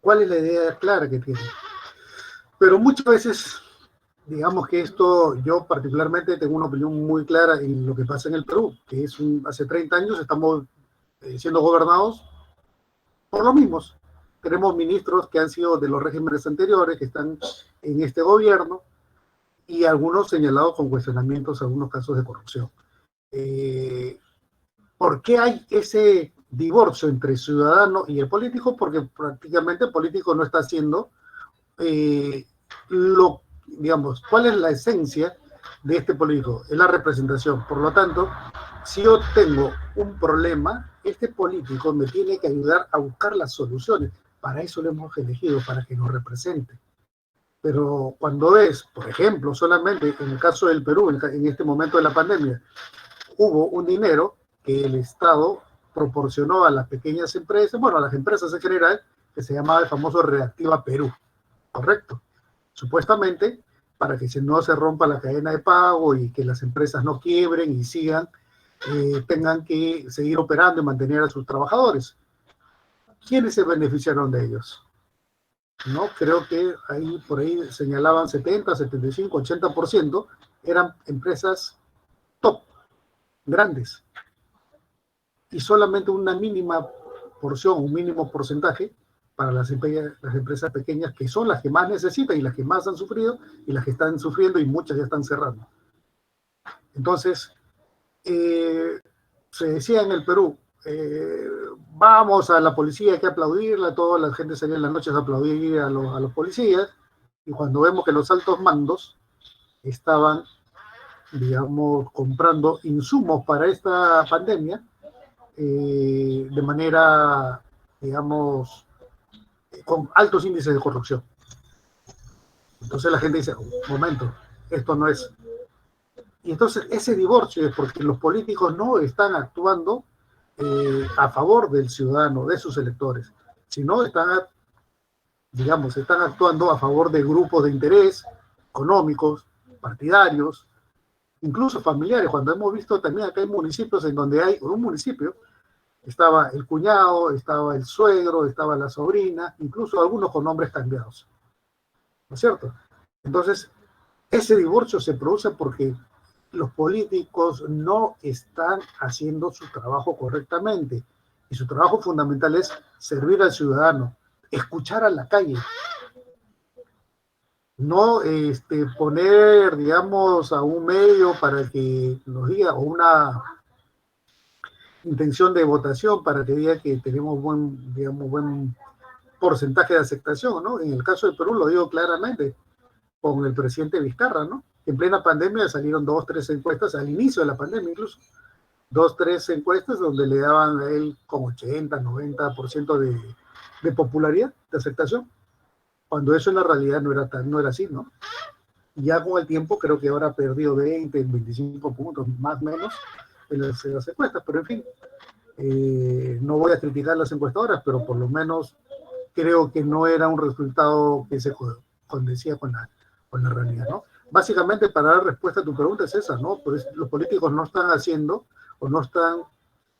¿Cuál es la idea clara que tiene? Pero muchas veces, digamos que esto, yo particularmente tengo una opinión muy clara en lo que pasa en el Perú, que es hace 30 años estamos siendo gobernados por los mismos. Tenemos ministros que han sido de los regímenes anteriores, que están en este gobierno, y algunos señalados con cuestionamientos, algunos casos de corrupción. Eh, ¿Por qué hay ese divorcio entre ciudadano y el político? Porque prácticamente el político no está haciendo digamos, ¿cuál es la esencia de este político? Es la representación. Por lo tanto, si yo tengo un problema, este político me tiene que ayudar a buscar las soluciones. Para eso lo hemos elegido, para que nos represente. Pero cuando ves, por ejemplo, solamente en el caso del Perú, en este momento de la pandemia, hubo un dinero que el Estado proporcionó a las pequeñas empresas, bueno, a las empresas en general, que se llamaba el famoso Reactiva Perú, ¿correcto? Supuestamente para que no se rompa la cadena de pago y que las empresas no quiebren y sigan, tengan que seguir operando y mantener a sus trabajadores. ¿Quiénes se beneficiaron de ellos? ¿No? Creo que ahí por ahí señalaban 70, 75, 80% eran empresas top, grandes, y solamente una mínima porción, un mínimo porcentaje para las empresas pequeñas, que son las que más necesitan y las que más han sufrido y las que están sufriendo y muchas ya están cerrando. Entonces, se decía en el Perú, vamos a la policía, hay que aplaudirla, toda la gente salía en las noches a aplaudir a los policías, y cuando vemos que los altos mandos estaban, digamos, comprando insumos para esta pandemia, de manera, digamos, con altos índices de corrupción. Entonces la gente dice, un momento, esto no es. Y entonces ese divorcio es porque los políticos no están actuando a favor del ciudadano, de sus electores, sino están, digamos, están actuando a favor de grupos de interés económicos, partidarios, incluso familiares. Cuando hemos visto también acá hay municipios en donde hay, un municipio, estaba el cuñado, estaba el suegro, estaba la sobrina, incluso algunos con nombres cambiados. ¿No es cierto? Entonces, ese divorcio se produce porque los políticos no están haciendo su trabajo correctamente. Y su trabajo fundamental es servir al ciudadano, escuchar a la calle. No poner, digamos, a un medio para que nos diga, o una intención de votación para que diga que tenemos buen porcentaje de aceptación, ¿no? En el caso de Perú lo digo claramente, con el presidente Vizcarra, ¿no? En plena pandemia salieron 2, 3 encuestas, al inicio de la pandemia incluso, 2, 3 encuestas donde le daban a él con 80, 90% de popularidad, de aceptación. cuando eso en la realidad no era así, ¿no? Y ya con el tiempo creo que ahora ha perdido 20, 25 puntos, más o menos, en las encuestas, pero en fin, no voy a criticar las encuestadoras, pero por lo menos creo que no era un resultado que se condecía con la realidad, ¿no? Básicamente, para dar respuesta a tu pregunta es esa, ¿no? Pues los políticos no están haciendo o no están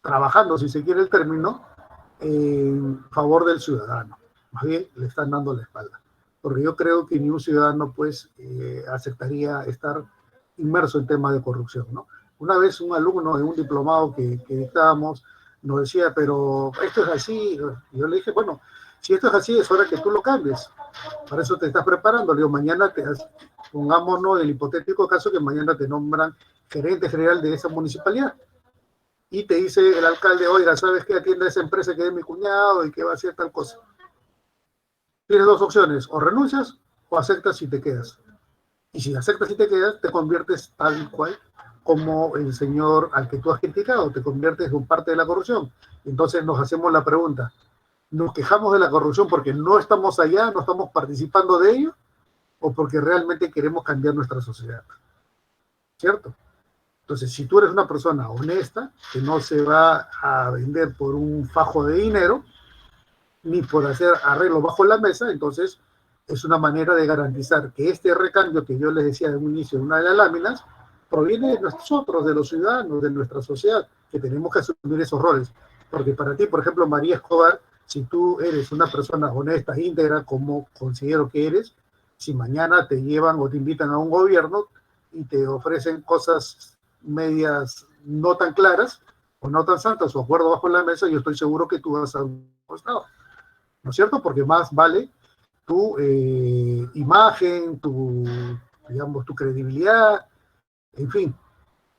trabajando, si se quiere el término, en favor del ciudadano. Más bien, le están dando la espalda. Porque yo creo que ni un ciudadano, pues, aceptaría estar inmerso en temas de corrupción, ¿no? Una vez un alumno de un diplomado que dictábamos nos decía, pero esto es así. Y yo le dije, bueno, si esto es así, es hora que tú lo cambies. Para eso te estás preparando. Le digo, mañana pongámonos el hipotético caso que mañana te nombran gerente general de esa municipalidad. Y te dice el alcalde, oiga, ¿sabes qué? Atiende a esa empresa que es mi cuñado y que va a hacer tal cosa. Tienes dos opciones, o renuncias o aceptas y te quedas. Y si aceptas y te quedas, te conviertes tal cual como el señor al que tú has criticado, te conviertes en parte de la corrupción. Entonces nos hacemos la pregunta, ¿nos quejamos de la corrupción porque no estamos allá, no estamos participando de ello, o porque realmente queremos cambiar nuestra sociedad? ¿Cierto? Entonces, si tú eres una persona honesta, que no se va a vender por un fajo de dinero, ni por hacer arreglo bajo la mesa, entonces es una manera de garantizar que este recambio que yo les decía de un inicio en una de las láminas, proviene de nosotros, de los ciudadanos, de nuestra sociedad, que tenemos que asumir esos roles. Porque para ti, por ejemplo, María Escobar, si tú eres una persona honesta, íntegra, como considero que eres, si mañana te llevan o te invitan a un gobierno y te ofrecen cosas medias no tan claras o no tan santas o acuerdo bajo la mesa, yo estoy seguro que tú vas a un costado, ¿no es cierto? Porque más vale tu imagen, digamos, tu credibilidad, en fin,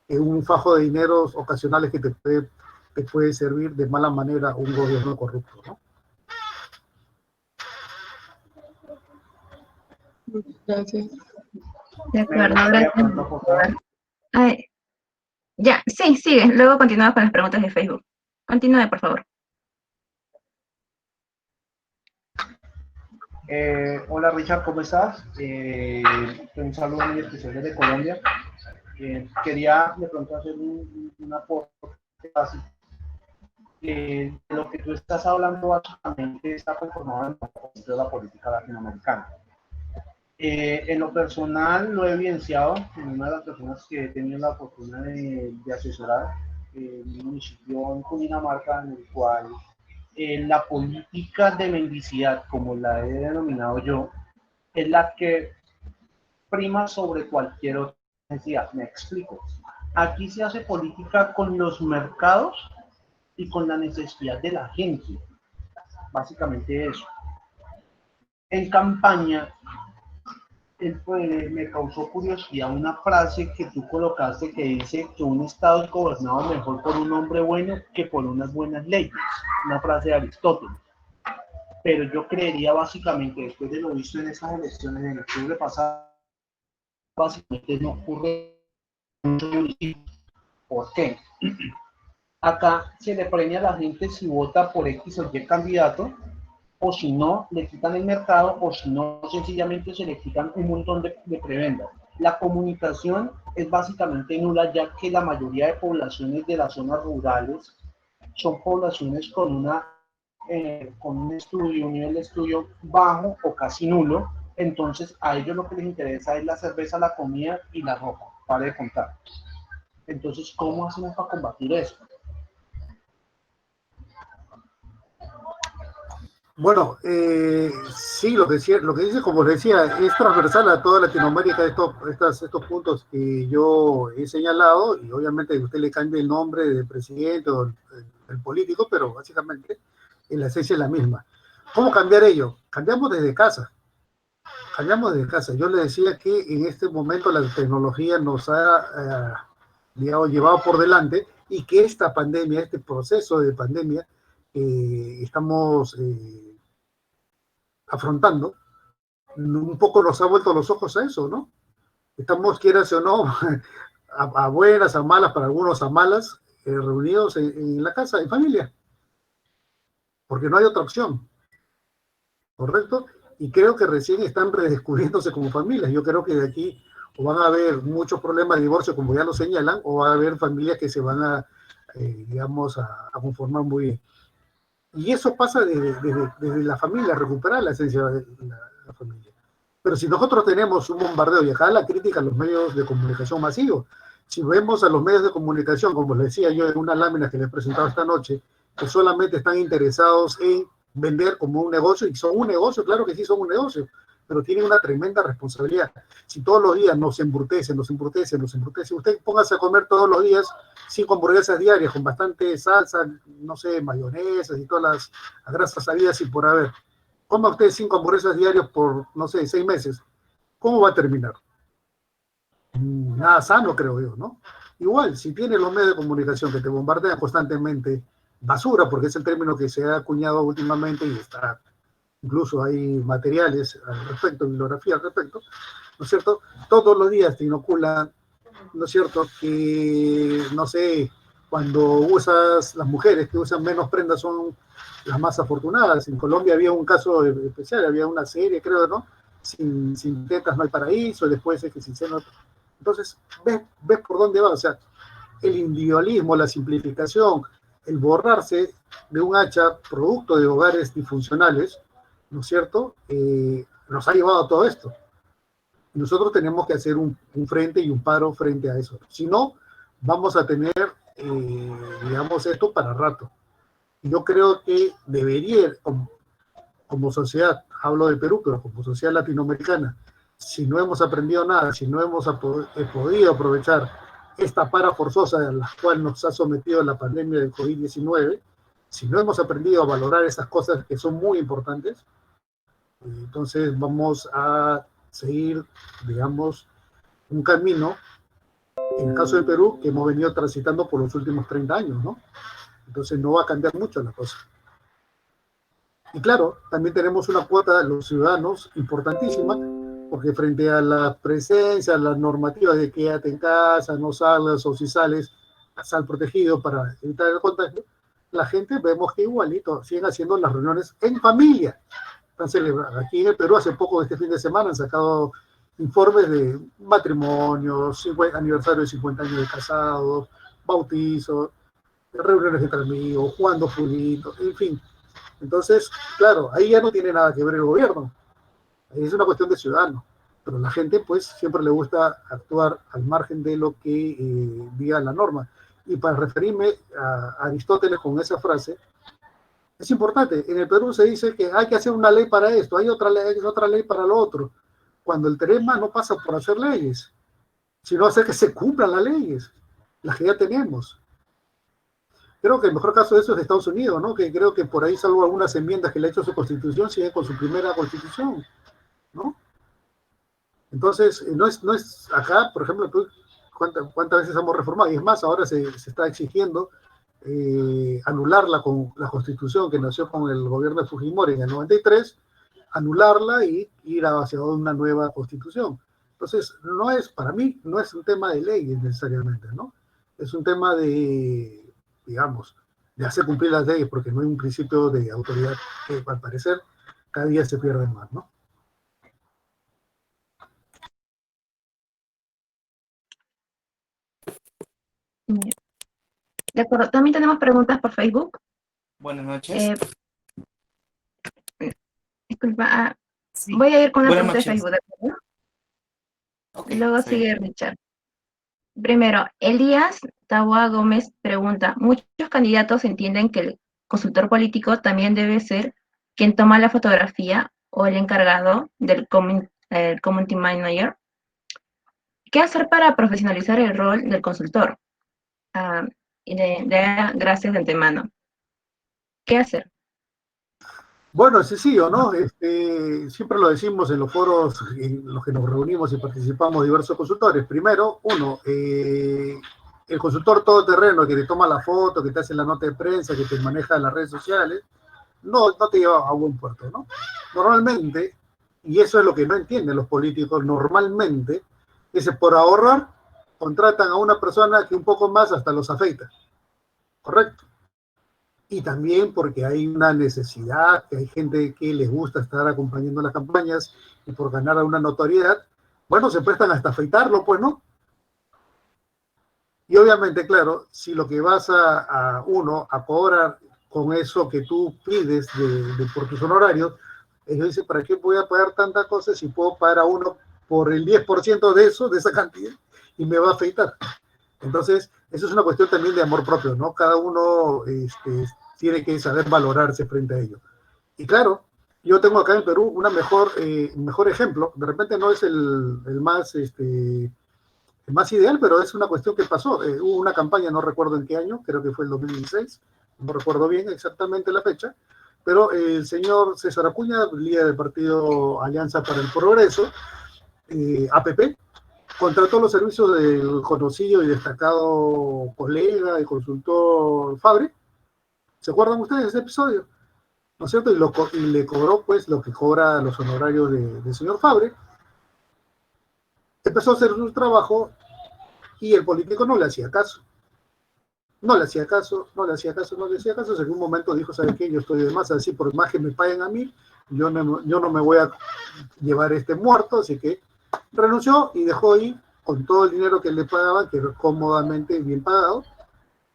un fajo de dineros ocasionales que te puede servir de mala manera un gobierno corrupto, ¿no? Gracias. De acuerdo, gracias. Ay, ya, sí, sigue. Luego continuamos con las preguntas de Facebook. Continúe, por favor. Hola Richard, ¿cómo estás? Un saludo muy especial desde Colombia. Quería de pronto hacer un aporte básico. Lo que tú estás hablando básicamente está conformado en el contexto de la política latinoamericana. En lo personal lo he evidenciado en una de las personas que he tenido la oportunidad de asesorar en un municipio en Cundinamarca, en el cual la política de mendicidad, como la he denominado yo, es la que prima sobre cualquier otra necesidad. Me explico. Aquí se hace política con los mercados y con la necesidad de la gente. Básicamente eso. En campaña, me causó curiosidad una frase que tú colocaste que dice que un estado es gobernado mejor por un hombre bueno que por unas buenas leyes. Una frase de Aristóteles. Pero yo creería básicamente, después de lo visto en esas elecciones en octubre pasado, básicamente no ocurre mucho. ¿Por qué? Acá se le premia a la gente si vota por X o Y candidato, o si no, le quitan el mercado, o si no, sencillamente se le quitan un montón de prebendas. La comunicación es básicamente nula, ya que la mayoría de poblaciones de las zonas rurales son poblaciones con un nivel de estudio bajo o casi nulo. Entonces a ellos lo que les interesa es la cerveza, la comida y la ropa, para de contar. Entonces, ¿cómo hacemos para combatir eso? Bueno, sí, lo que dice, como decía, es transversal a toda Latinoamérica estos puntos que yo he señalado, y obviamente usted le cambia el nombre del presidente o el político, pero básicamente en la esencia es la misma. ¿Cómo cambiar ello? Cambiamos desde casa. Yo le decía que en este momento la tecnología nos ha, digamos, llevado por delante, y que esta pandemia, este proceso de pandemia, estamos afrontando, un poco nos ha vuelto los ojos a eso, ¿no? Estamos, quieras o no, a buenas, a malas, para algunos a malas, reunidos en la casa, en familia, porque no hay otra opción, ¿correcto? y creo que recién están redescubriéndose como familias. Yo creo que de aquí o van a haber muchos problemas de divorcio, como ya lo señalan, o va a haber familias que se van a, digamos, a conformar muy bien. Y eso pasa desde la familia, recuperar la esencia de la familia. Pero si nosotros tenemos un bombardeo, y acá la crítica a los medios de comunicación masivos, si vemos a los medios de comunicación, como les decía yo en una lámina que les he presentado esta noche, que solamente están interesados en vender como un negocio, y son un negocio, claro que sí son un negocio, pero tienen una tremenda responsabilidad. Si todos los días nos embrutecen, usted póngase a comer todos los días 5 hamburguesas diarias con bastante salsa, no sé, mayonesas y todas las grasas habidas y por haber. Coma usted 5 hamburguesas diarias por, no sé, 6 meses. ¿Cómo va a terminar? Nada sano, creo yo, ¿no? Igual, si tienes los medios de comunicación que te bombardean constantemente basura, porque es el término que se ha acuñado últimamente y está, incluso hay materiales al respecto, bibliografía al respecto, ¿no es cierto? Todos los días te inoculan, ¿no es cierto? Que, no sé, cuando usas, las mujeres que usan menos prendas son las más afortunadas. En Colombia había un caso especial, había una serie, creo, ¿no? Sin tetas no hay paraíso, después es que sin seno. Entonces, ves por dónde va, o sea, el individualismo, la simplificación, el borrarse de un hacha producto de hogares disfuncionales, ¿no es cierto? Nos ha llevado a todo esto. Nosotros tenemos que hacer un frente y un paro frente a eso. Si no, vamos a tener, digamos, esto para rato. Yo creo que debería, como sociedad, hablo de Perú, pero como sociedad latinoamericana, si no hemos aprendido nada, si no hemos podido aprovechar esta para forzosa a la cual nos ha sometido la pandemia del COVID-19, si no hemos aprendido a valorar esas cosas que son muy importantes, entonces vamos a seguir, digamos, un camino, en el caso de Perú, que hemos venido transitando por los últimos 30 años, ¿no? Entonces no va a cambiar mucho la cosa. Y claro, también tenemos una cuota de los ciudadanos importantísima, porque frente a la presencia, a las normativas de quédate en casa, no salgas, o si sales, sal protegido para evitar el contagio, la gente vemos que igualito siguen haciendo las reuniones en familia. Están celebrando. Aquí en el Perú hace poco, este fin de semana, han sacado informes de matrimonios, aniversario de 50 años de casados, bautizos, reuniones entre amigos, jugando fulito, en fin. Entonces, claro, ahí ya no tiene nada que ver el gobierno. Es una cuestión de ciudadanos. Pero la gente, pues, siempre le gusta actuar al margen de lo que diga la norma. Y para referirme a Aristóteles con esa frase, es importante. En el Perú se dice que hay que hacer una ley para esto, hay otra ley para lo otro. Cuando el tema no pasa por hacer leyes, sino hacer que se cumplan las leyes, las que ya tenemos. Creo que el mejor caso de eso es de Estados Unidos, ¿no? Que creo que por ahí, salvo algunas enmiendas que le ha hecho a su constitución, sigue con su primera constitución, ¿no? Entonces, no es acá, por ejemplo, ¿cuántas veces hemos reformado? Y es más, ahora se está exigiendo anular la constitución que nació con el gobierno de Fujimori en el 93, anularla y ir hacia una nueva constitución. Entonces, para mí, no es un tema de leyes necesariamente, ¿no? Es un tema de, digamos, de hacer cumplir las leyes, porque no hay un principio de autoridad que, al parecer, cada día se pierde más, ¿no? De acuerdo, también tenemos preguntas por Facebook. Buenas noches. Disculpa, Sí. voy a ir con la Buenas pregunta de noches. Facebook, ¿de acuerdo? Ok, Luego está bien. sigue Richard. Primero, Elías Taboada Gómez pregunta, muchos candidatos entienden que el consultor político también debe ser quien toma la fotografía o el encargado del community manager. ¿Qué hacer para profesionalizar el rol del consultor? Gracias de antemano. ¿Qué hacer? Bueno, es sencillo, ¿no? Siempre lo decimos en los foros en los que nos reunimos y participamos diversos consultores. Primero, el consultor todoterreno que te toma la foto, que te hace la nota de prensa, que te maneja las redes sociales, no te lleva a buen puerto, ¿no? Normalmente, y eso es lo que no entienden los políticos, normalmente, es por ahorrar, contratan a una persona que un poco más hasta los afeita. ¿Correcto? y también porque hay una necesidad, que hay gente que les gusta estar acompañando las campañas y por ganar una notoriedad, bueno, se prestan hasta afeitarlo, pues, ¿no? Y obviamente, claro, si lo que vas a cobrar con eso que tú pides por tus honorarios, ellos dicen, ¿para qué voy a pagar tantas cosas si puedo pagar a uno por el 10% de eso, de esa cantidad, y me va a afeitar? Entonces, eso es una cuestión también de amor propio, ¿no? Cada uno tiene que saber valorarse frente a ello. Y claro, yo tengo acá en Perú una mejor ejemplo, de repente no es el más ideal, pero es una cuestión que pasó. Hubo una campaña, no recuerdo en qué año, creo que fue el 2016, no recuerdo bien exactamente la fecha, pero el señor César Acuña, líder del partido Alianza para el Progreso, APP, contrató los servicios del conocido y destacado colega y consultor Fabre. ¿Se acuerdan ustedes de ese episodio? ¿No es cierto? Y le cobró pues lo que cobra los honorarios del señor Fabre. Empezó a hacer su trabajo y el político no le hacía caso. No le hacía caso. Hasta que en un momento dijo, ¿sabe qué? Yo estoy de más, así por más que me paguen a mí, yo no me voy a llevar muerto, así que renunció y dejó ahí con todo el dinero que le pagaban, que era cómodamente bien pagado,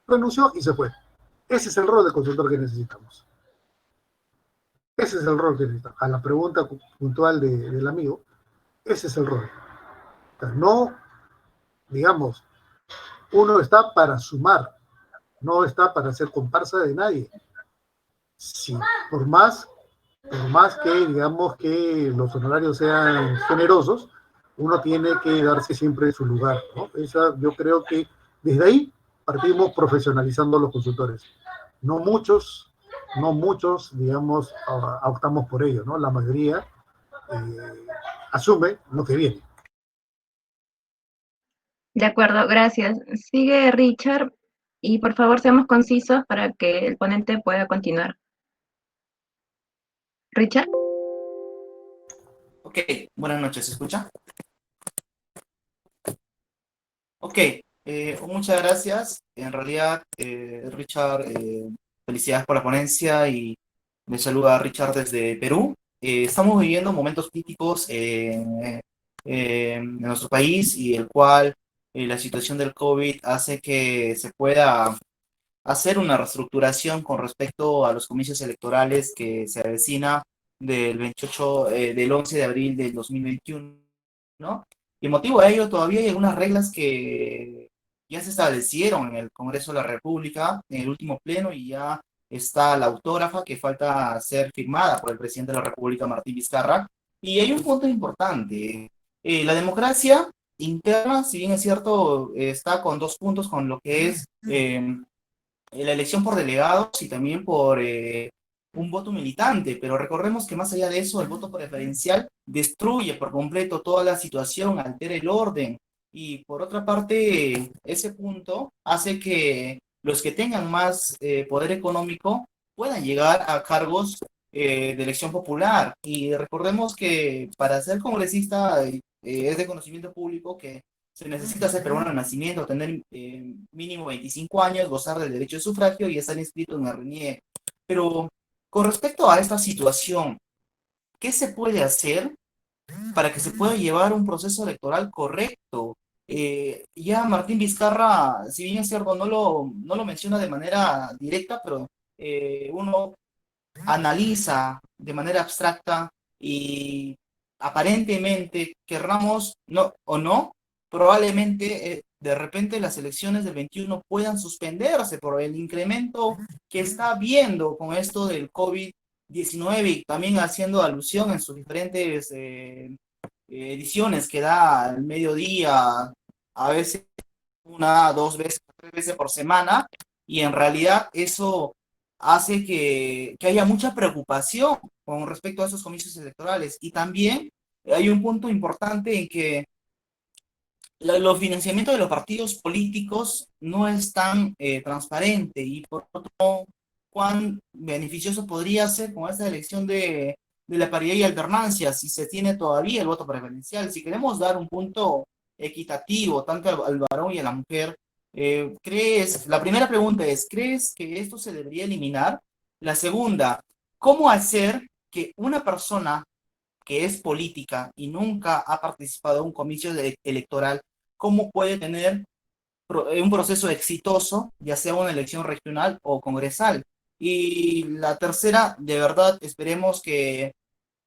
renunció y se fue. Ese es el rol de consultor que necesitamos. Ese es el rol que necesitamos. A la pregunta puntual del amigo, ese es el rol. O sea, no, digamos, uno está para sumar, no está para ser comparsa de nadie. Sí, por más que digamos que los honorarios sean generosos, uno tiene que darse siempre su lugar, ¿no? Yo creo que desde ahí partimos profesionalizando los consultores. No muchos, digamos, optamos por ello, ¿no? La mayoría asume lo que viene. De acuerdo, gracias. Sigue Richard y por favor seamos concisos para que el ponente pueda continuar. Richard. Ok, buenas noches, ¿se escucha? Ok, muchas gracias. En realidad, Richard, felicidades por la ponencia y me saluda Richard desde Perú. Estamos viviendo momentos críticos en nuestro país y el cual la situación del COVID hace que se pueda hacer una reestructuración con respecto a los comicios electorales que se avecina del 11 de abril del 2021, ¿no? Y motivo de ello, todavía hay algunas reglas que ya se establecieron en el Congreso de la República, en el último pleno, y ya está la autógrafa que falta ser firmada por el presidente de la República, Martín Vizcarra. Y hay un punto importante. La democracia interna, si bien es cierto, está con dos puntos, con lo que es la elección por delegados y también por un voto militante, pero recordemos que más allá de eso, el voto preferencial destruye por completo toda la situación, altera el orden, y por otra parte, ese punto hace que los que tengan más poder económico puedan llegar a cargos de elección popular. Y recordemos que para ser congresista es de conocimiento público que se necesita ser peruano de nacimiento, tener mínimo 25 años, gozar del derecho de sufragio y estar inscrito en el RNIE. Pero con respecto a esta situación, ¿qué se puede hacer para que se pueda llevar un proceso electoral correcto? Ya Martín Vizcarra, si bien es cierto, no lo menciona de manera directa, pero uno analiza de manera abstracta y aparentemente, querramos no, o no, probablemente de repente las elecciones del 21 puedan suspenderse por el incremento que está habiendo con esto del COVID-19 y también haciendo alusión en sus diferentes ediciones que da al mediodía, a veces una, dos veces, tres veces por semana, y en realidad eso hace que haya mucha preocupación con respecto a esos comicios electorales. Y también hay un punto importante en que los financiamientos de los partidos políticos no es tan transparente, y por otro, cuán beneficioso podría ser con esta elección de la paridad y alternancia si se tiene todavía el voto preferencial. Si queremos dar un punto equitativo tanto al varón y a la mujer, La primera pregunta es, ¿crees que esto se debería eliminar? La segunda, ¿cómo hacer que una persona que es política y nunca ha participado en un comicio electoral, cómo puede tener un proceso exitoso, ya sea una elección regional o congresal? Y la tercera, de verdad, esperemos que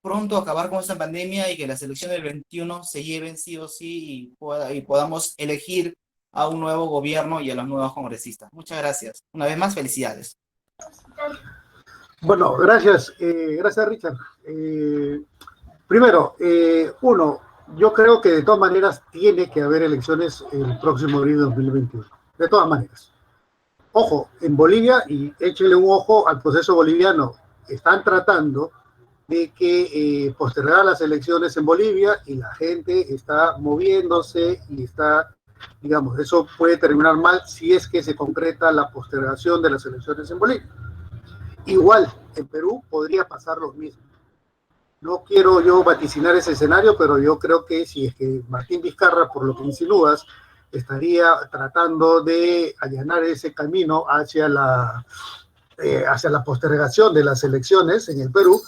pronto acabar con esta pandemia y que las elecciones del 21 se lleven sí o sí y podamos elegir a un nuevo gobierno y a los nuevos congresistas. Muchas gracias. Una vez más, felicidades. Bueno, gracias. Gracias, Richard. Primero, yo creo que de todas maneras tiene que haber elecciones el próximo abril de 2021. De todas maneras. Ojo, en Bolivia, y échenle un ojo al proceso boliviano, están tratando de que postergar las elecciones en Bolivia y la gente está moviéndose y está, digamos, eso puede terminar mal si es que se concreta la postergación de las elecciones en Bolivia. Igual, en Perú podría pasar lo mismo. No quiero yo vaticinar ese escenario, pero yo creo que si es que Martín Vizcarra, por lo que insinúas, estaría tratando de allanar ese camino hacia la postergación de las elecciones en el Perú,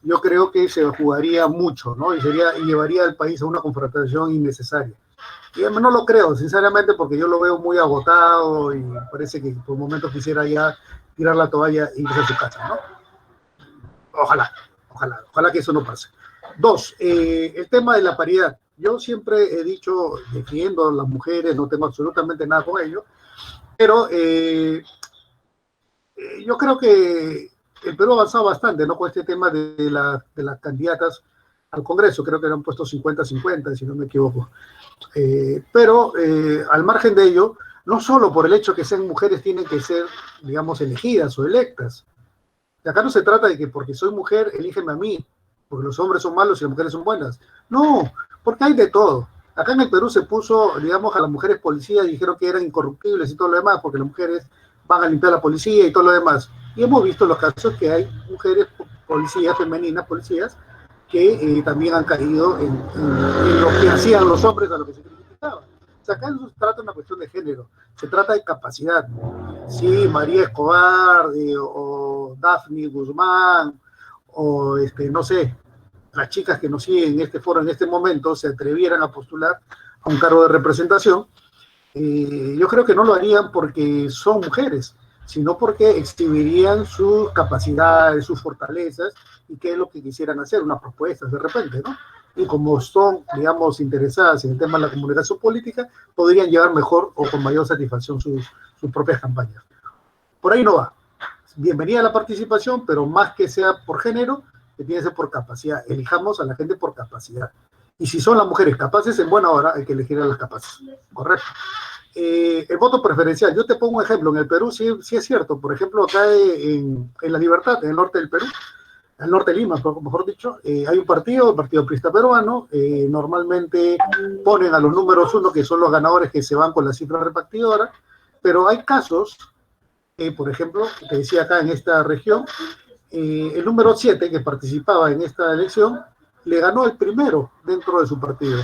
yo creo que se jugaría mucho, ¿no? Y llevaría al país a una confrontación innecesaria. Y no lo creo, sinceramente, porque yo lo veo muy agotado y parece que por momentos quisiera ya tirar la toalla e irse a su casa, ¿no? Ojalá que eso no pase. Dos, el tema de la paridad. Yo siempre he dicho, defiendo a las mujeres, no tengo absolutamente nada con ello, pero yo creo que el Perú ha avanzado bastante, ¿no? Con este tema de las candidatas al Congreso, creo que le han puesto 50-50, si no me equivoco. Pero al margen de ello, no solo por el hecho que sean mujeres tienen que ser, digamos, elegidas o electas. Y acá no se trata de que porque soy mujer, elígeme a mí, porque los hombres son malos y las mujeres son buenas. No, porque hay de todo. Acá en el Perú se puso, digamos, a las mujeres policías y dijeron que eran incorruptibles y todo lo demás, porque las mujeres van a limpiar la policía y todo lo demás. Y hemos visto los casos que hay mujeres policías, femeninas policías, que también han caído en lo que hacían los hombres a lo que se criticaba. O sea, acá no se trata de una cuestión de género, se trata de capacidad. Si María Escobar o Daphne Guzmán o no sé, las chicas que nos siguen en este foro en este momento se atrevieran a postular a un cargo de representación, yo creo que no lo harían porque son mujeres, sino porque exhibirían sus capacidades, sus fortalezas y qué es lo que quisieran hacer, unas propuestas de repente, ¿no? Y como son, digamos, interesadas en el tema de la comunicación política, podrían llevar mejor o con mayor satisfacción sus propias campañas. Por ahí no va. Bienvenida la participación, pero más que sea por género, que tiene que ser por capacidad. Elijamos a la gente por capacidad. Y si son las mujeres capaces, en buena hora hay que elegir a las capaces. Correcto. El voto preferencial. Yo te pongo un ejemplo. En el Perú sí es cierto. Por ejemplo, acá en La Libertad, en el norte del Perú, al norte de Lima, mejor dicho, hay un partido, el Partido Aprista Peruano. Normalmente ponen a los números 1, que son los ganadores que se van con la cifra repartidora. Pero hay casos, por ejemplo, te decía acá en esta región, el número 7 que participaba en esta elección le ganó el primero dentro de su partido,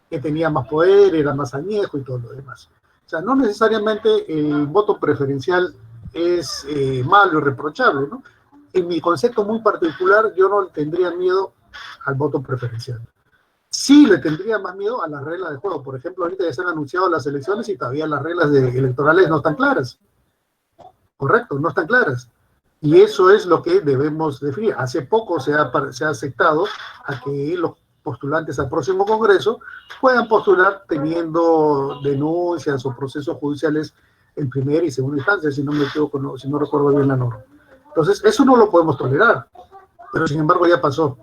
que tenía más poder, era más añejo y todo lo demás. O sea, no necesariamente el voto preferencial es malo y reprochable, ¿no? En mi concepto muy particular, yo no le tendría miedo al voto preferencial. Sí le tendría más miedo a las reglas de juego. Por ejemplo, ahorita ya se han anunciado las elecciones y todavía las reglas electorales no están claras. Correcto, no están claras. Y eso es lo que debemos definir. Hace poco se ha aceptado a que los postulantes al próximo Congreso puedan postular teniendo denuncias o procesos judiciales en primera y segunda instancia, si no me equivoco, si no recuerdo bien la norma. Entonces, eso no lo podemos tolerar, pero sin embargo ya pasó.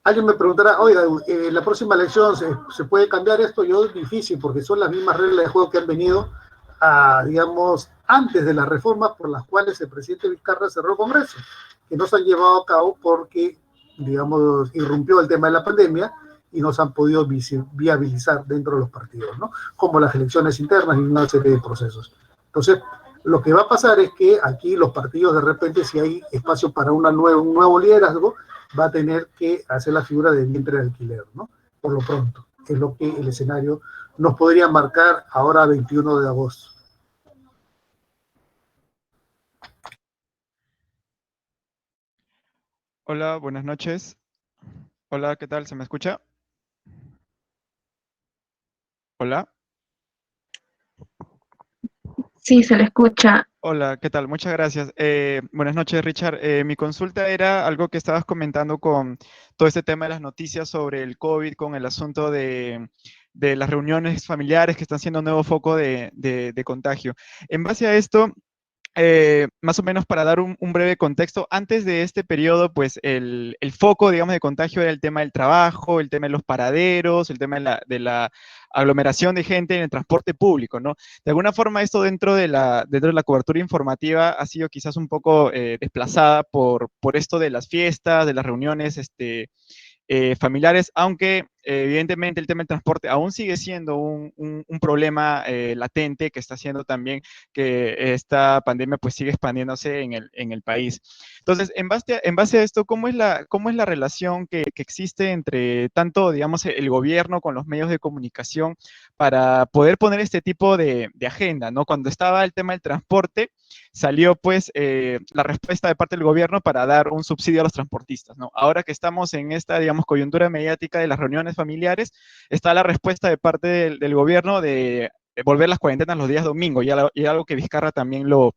Alguien me preguntará, oiga, la próxima elección ¿se puede cambiar esto? Yo es difícil, porque son las mismas reglas de juego que han venido digamos, antes de las reformas por las cuales el presidente Vizcarra cerró el Congreso, que no se han llevado a cabo porque, digamos, irrumpió el tema de la pandemia y no se han podido viabilizar dentro de los partidos, ¿no? Como las elecciones internas y una serie de procesos. Entonces, lo que va a pasar es que aquí los partidos, de repente, si hay espacio para un nuevo liderazgo, va a tener que hacer la figura de vientre de alquiler, ¿no? Por lo pronto, es lo que el escenario nos podría marcar ahora 21 de agosto. Hola, buenas noches. Hola, ¿qué tal? ¿Se me escucha? Hola. Sí, se le escucha. Hola, ¿qué tal? Muchas gracias. Buenas noches, Richard. Mi consulta era algo que estabas comentando con todo este tema de las noticias sobre el COVID, con el asunto de las reuniones familiares que están siendo un nuevo foco de contagio. En base a esto, más o menos para dar un breve contexto, antes de este periodo, pues el foco, digamos, de contagio era el tema del trabajo, el tema de los paraderos, el tema de la aglomeración de gente en el transporte público, ¿no? De alguna forma esto dentro de la cobertura informativa ha sido quizás un poco desplazada por esto de las fiestas, de las reuniones, familiares, aunque evidentemente el tema del transporte aún sigue siendo un problema latente que está haciendo también que esta pandemia pues sigue expandiéndose en el país. Entonces, en base a esto, ¿cómo es la relación que existe entre tanto, digamos, el gobierno con los medios de comunicación para poder poner este tipo de agenda, ¿no? Cuando estaba el tema del transporte, salió pues la respuesta de parte del gobierno para dar un subsidio a los transportistas, ¿no? Ahora que estamos en esta, digamos, coyuntura mediática de las reuniones familiares, está la respuesta de parte del gobierno de volver las cuarentenas los días domingo, y algo que Vizcarra también lo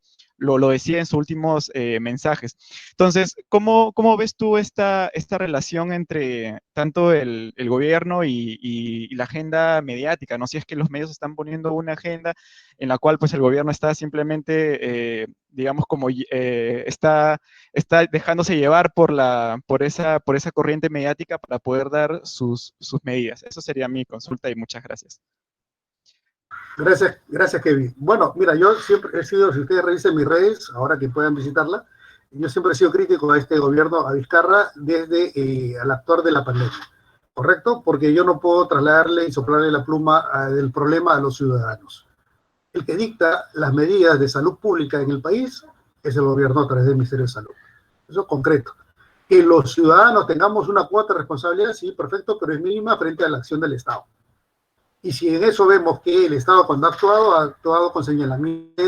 decía en sus últimos mensajes. Entonces, ¿cómo ves tú esta relación entre tanto el gobierno y la agenda mediática, ¿no? Si es que los medios están poniendo una agenda en la cual pues el gobierno está simplemente, digamos, como está dejándose llevar por esa corriente mediática para poder dar sus medidas. Eso sería mi consulta y muchas gracias. Gracias, Kevin. Bueno, mira, yo siempre he sido, si ustedes revisen mis redes, ahora que puedan visitarla, yo siempre he sido crítico a este gobierno, a Vizcarra, desde al actuar de la pandemia, ¿correcto? Porque yo no puedo trasladarle y soplarle la pluma del problema a los ciudadanos. El que dicta las medidas de salud pública en el país es el gobierno a través del Ministerio de Salud. Eso es concreto. Que los ciudadanos tengamos una cuota de responsabilidad, sí, perfecto, pero es mínima frente a la acción del Estado. Y si en eso vemos que el Estado, cuando ha actuado con señalamiento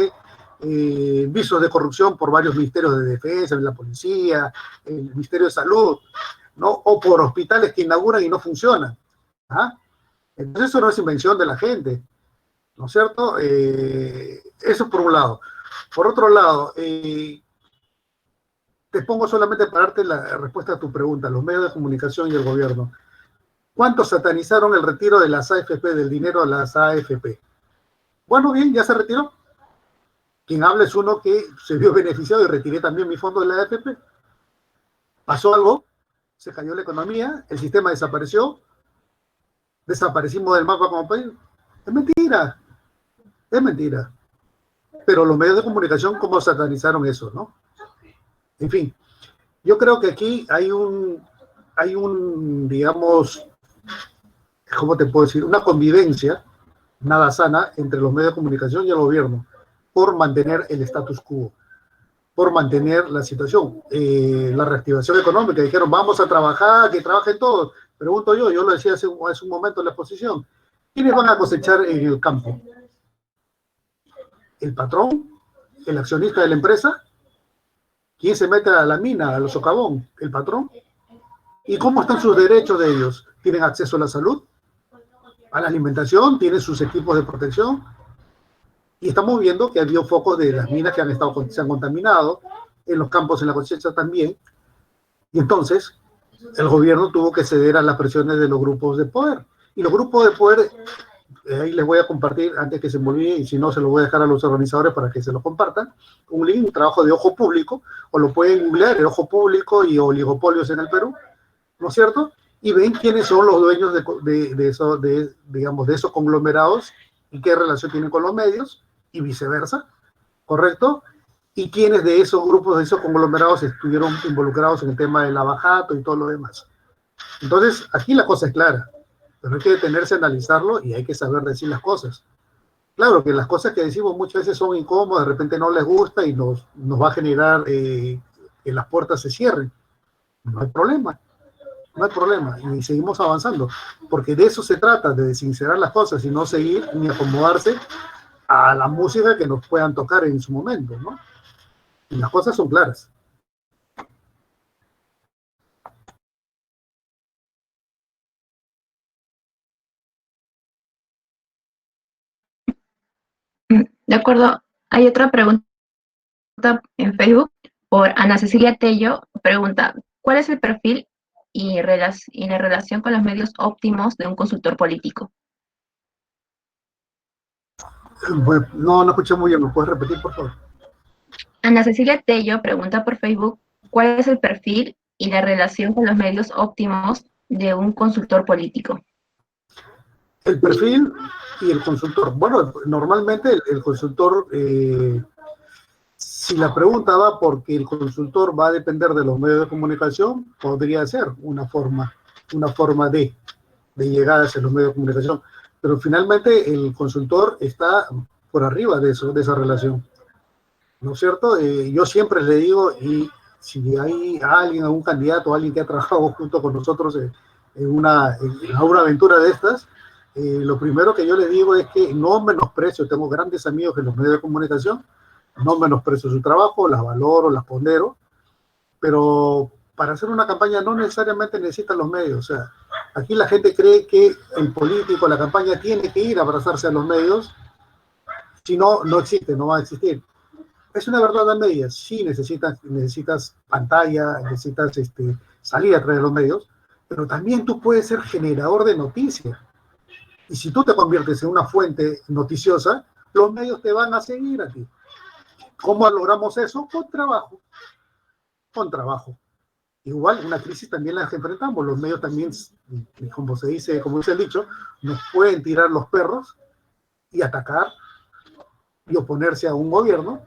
de visos de corrupción por varios ministerios de defensa, de la policía, el Ministerio de Salud, ¿no? O por hospitales que inauguran y no funcionan. ¿Ah? Entonces eso no es invención de la gente, ¿no es cierto? Eso por un lado. Por otro lado, te pongo solamente para darte la respuesta a tu pregunta, los medios de comunicación y el gobierno. ¿Cuántos satanizaron el retiro de las AFP, del dinero a las AFP? Bueno, bien, ya se retiró. Quien habla es uno que se vio beneficiado y retiré también mi fondo de la AFP. Pasó algo, se cayó la economía, el sistema desapareció, desaparecimos del mapa como país. Es mentira, es mentira. Pero los medios de comunicación, ¿cómo satanizaron eso, no? En fin, yo creo que aquí hay un, digamos, ¿cómo te puedo decir? Una convivencia nada sana entre los medios de comunicación y el gobierno por mantener el status quo, por mantener la situación. La reactivación económica, dijeron, vamos a trabajar, que trabajen todos. Pregunto yo lo decía hace un momento en la exposición, ¿quiénes van a cosechar en el campo? ¿El patrón? ¿El accionista de la empresa? ¿Quién se mete a la mina, a los socavón? ¿El patrón? ¿Y cómo están sus derechos de ellos? ¿Tienen acceso a la salud? ¿A la alimentación? ¿Tienen sus equipos de protección? Y estamos viendo que ha habido focos de las minas que se han contaminado, en los campos, en la cosecha también. Y entonces, el gobierno tuvo que ceder a las presiones de los grupos de poder. Y los grupos de poder, ahí les voy a compartir, antes que se me olvide, y si no, se lo voy a dejar a los organizadores para que se lo compartan, un link, un trabajo de Ojo Público, o lo pueden googlear, el Ojo Público y oligopolios en el Perú, ¿no es cierto? Y ven quiénes son los dueños digamos, de esos conglomerados y qué relación tienen con los medios, y viceversa, ¿correcto? Y quiénes de esos grupos, de esos conglomerados estuvieron involucrados en el tema del abajato y todo lo demás. Entonces, aquí la cosa es clara, pero hay que detenerse a analizarlo y hay que saber decir las cosas. Claro que las cosas que decimos muchas veces son incómodas, de repente no les gusta y nos va a generar que las puertas se cierren. No hay problema. No hay problema, y seguimos avanzando, porque de eso se trata, de sincerar las cosas y no seguir ni acomodarse a la música que nos puedan tocar en su momento, ¿no? Y las cosas son claras. De acuerdo, hay otra pregunta en Facebook por Ana Cecilia Tello. Pregunta, ¿cuál es el perfil y la relación con los medios óptimos de un consultor político? Bueno, no escuché muy bien, ¿me puedes repetir, por favor? Ana Cecilia Tello pregunta por Facebook, ¿cuál es el perfil y la relación con los medios óptimos de un consultor político? El perfil y el consultor. Bueno, normalmente el consultor, si la pregunta va porque el consultor va a depender de los medios de comunicación, podría ser una forma de llegada hacia los medios de comunicación. Pero finalmente el consultor está por arriba de eso, de esa relación. ¿No es cierto? Yo siempre le digo, y si hay alguien, algún candidato, alguien que ha trabajado junto con nosotros en una aventura de estas, lo primero que yo le digo es que no menosprecio, tengo grandes amigos en los medios de comunicación, no menosprecio su trabajo, las valoro, las pondero, pero para hacer una campaña no necesariamente necesitan los medios. O sea, aquí la gente cree que el político, la campaña tiene que ir a abrazarse a los medios, si no, no existe, no va a existir. Es una verdad a medias. Sí, necesitas pantalla, necesitas salir a través de los medios, pero también tú puedes ser generador de noticias. Y si tú te conviertes en una fuente noticiosa, los medios te van a seguir a ti. ¿Cómo logramos eso? Con trabajo. Con trabajo. Igual, una crisis también la enfrentamos. Los medios también, como dice el dicho, nos pueden tirar los perros y atacar y oponerse a un gobierno.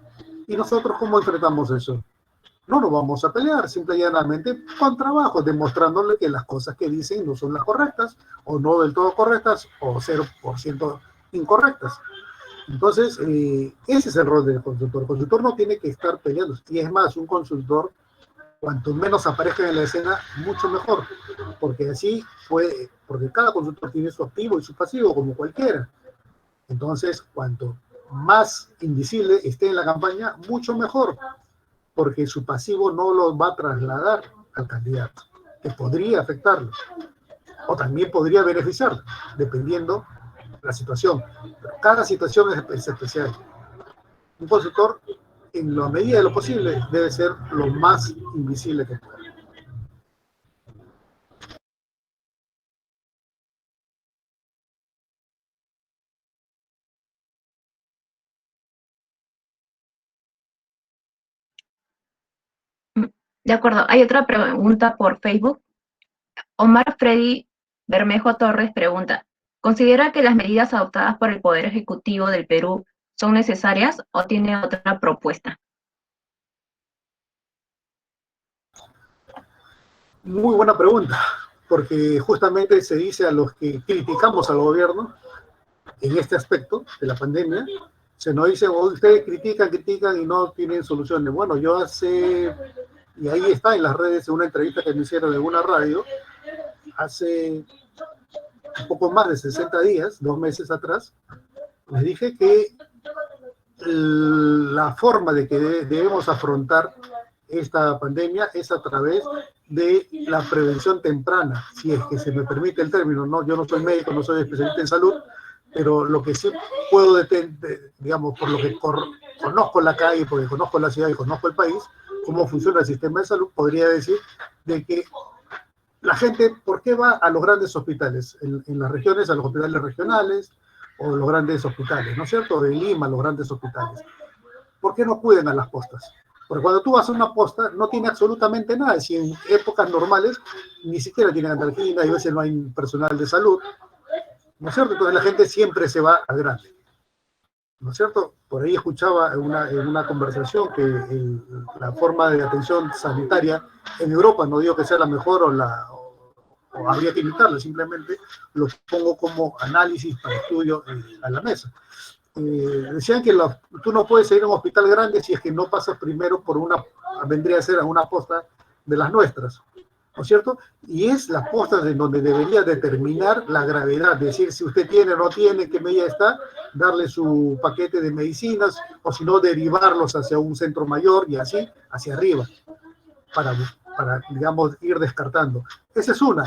¿Y nosotros cómo enfrentamos eso? No nos vamos a pelear, simple y llanamente con trabajo, demostrándole que las cosas que dicen no son las correctas, o no del todo correctas, o 0% incorrectas. Entonces, ese es el rol del consultor. El consultor no tiene que estar peleando. Y es más, un consultor, cuanto menos aparezca en la escena, mucho mejor. Porque así porque cada consultor tiene su activo y su pasivo, como cualquiera. Entonces, cuanto más invisible esté en la campaña, mucho mejor, porque su pasivo no lo va a trasladar al candidato, que podría afectarlo, o también podría beneficiarlo, dependiendo de la situación. Pero cada situación es especial. Un consultor, en la medida de lo posible, debe ser lo más invisible que pueda. De acuerdo, hay otra pregunta por Facebook. Omar Freddy Bermejo Torres pregunta, ¿considera que las medidas adoptadas por el Poder Ejecutivo del Perú son necesarias o tiene otra propuesta? Muy buena pregunta, porque justamente se dice a los que criticamos al gobierno en este aspecto de la pandemia, se nos dice, ustedes critican y no tienen soluciones. Bueno, yo y ahí está en las redes, en una entrevista que me hicieron en una radio, hace un poco más de 60 días, 2 meses atrás, les dije que la forma de que debemos afrontar esta pandemia es a través de la prevención temprana, si es que se me permite el término, ¿no? Yo no soy médico, no soy especialista en salud, pero lo que sí puedo, digamos, por lo que conozco la calle, porque conozco la ciudad y conozco el país, cómo funciona el sistema de salud, podría decir de que la gente, ¿por qué va a los grandes hospitales? En las regiones, a los hospitales regionales, o los grandes hospitales, ¿no es cierto? De Lima, los grandes hospitales. ¿Por qué no acuden a las postas? Porque cuando tú vas a una posta, no tiene absolutamente nada. Si en épocas normales, ni siquiera tienen anarquía, y a veces no hay personal de salud, ¿no es cierto? Entonces la gente siempre se va a grande, ¿no es cierto? Por ahí escuchaba en una conversación que la forma de atención sanitaria en Europa, no digo que sea la mejor o habría que imitarla, simplemente lo pongo como análisis para estudio a la mesa. Decían que tú no puedes ir a un hospital grande si es que no pasas primero por vendría a ser a una posta de las nuestras, ¿no es cierto? Y es la posta en donde debería determinar la gravedad, decir si usted tiene o no tiene, qué medida está, darle su paquete de medicinas, o si no, derivarlos hacia un centro mayor y así hacia arriba, para digamos, ir descartando. Esa es una.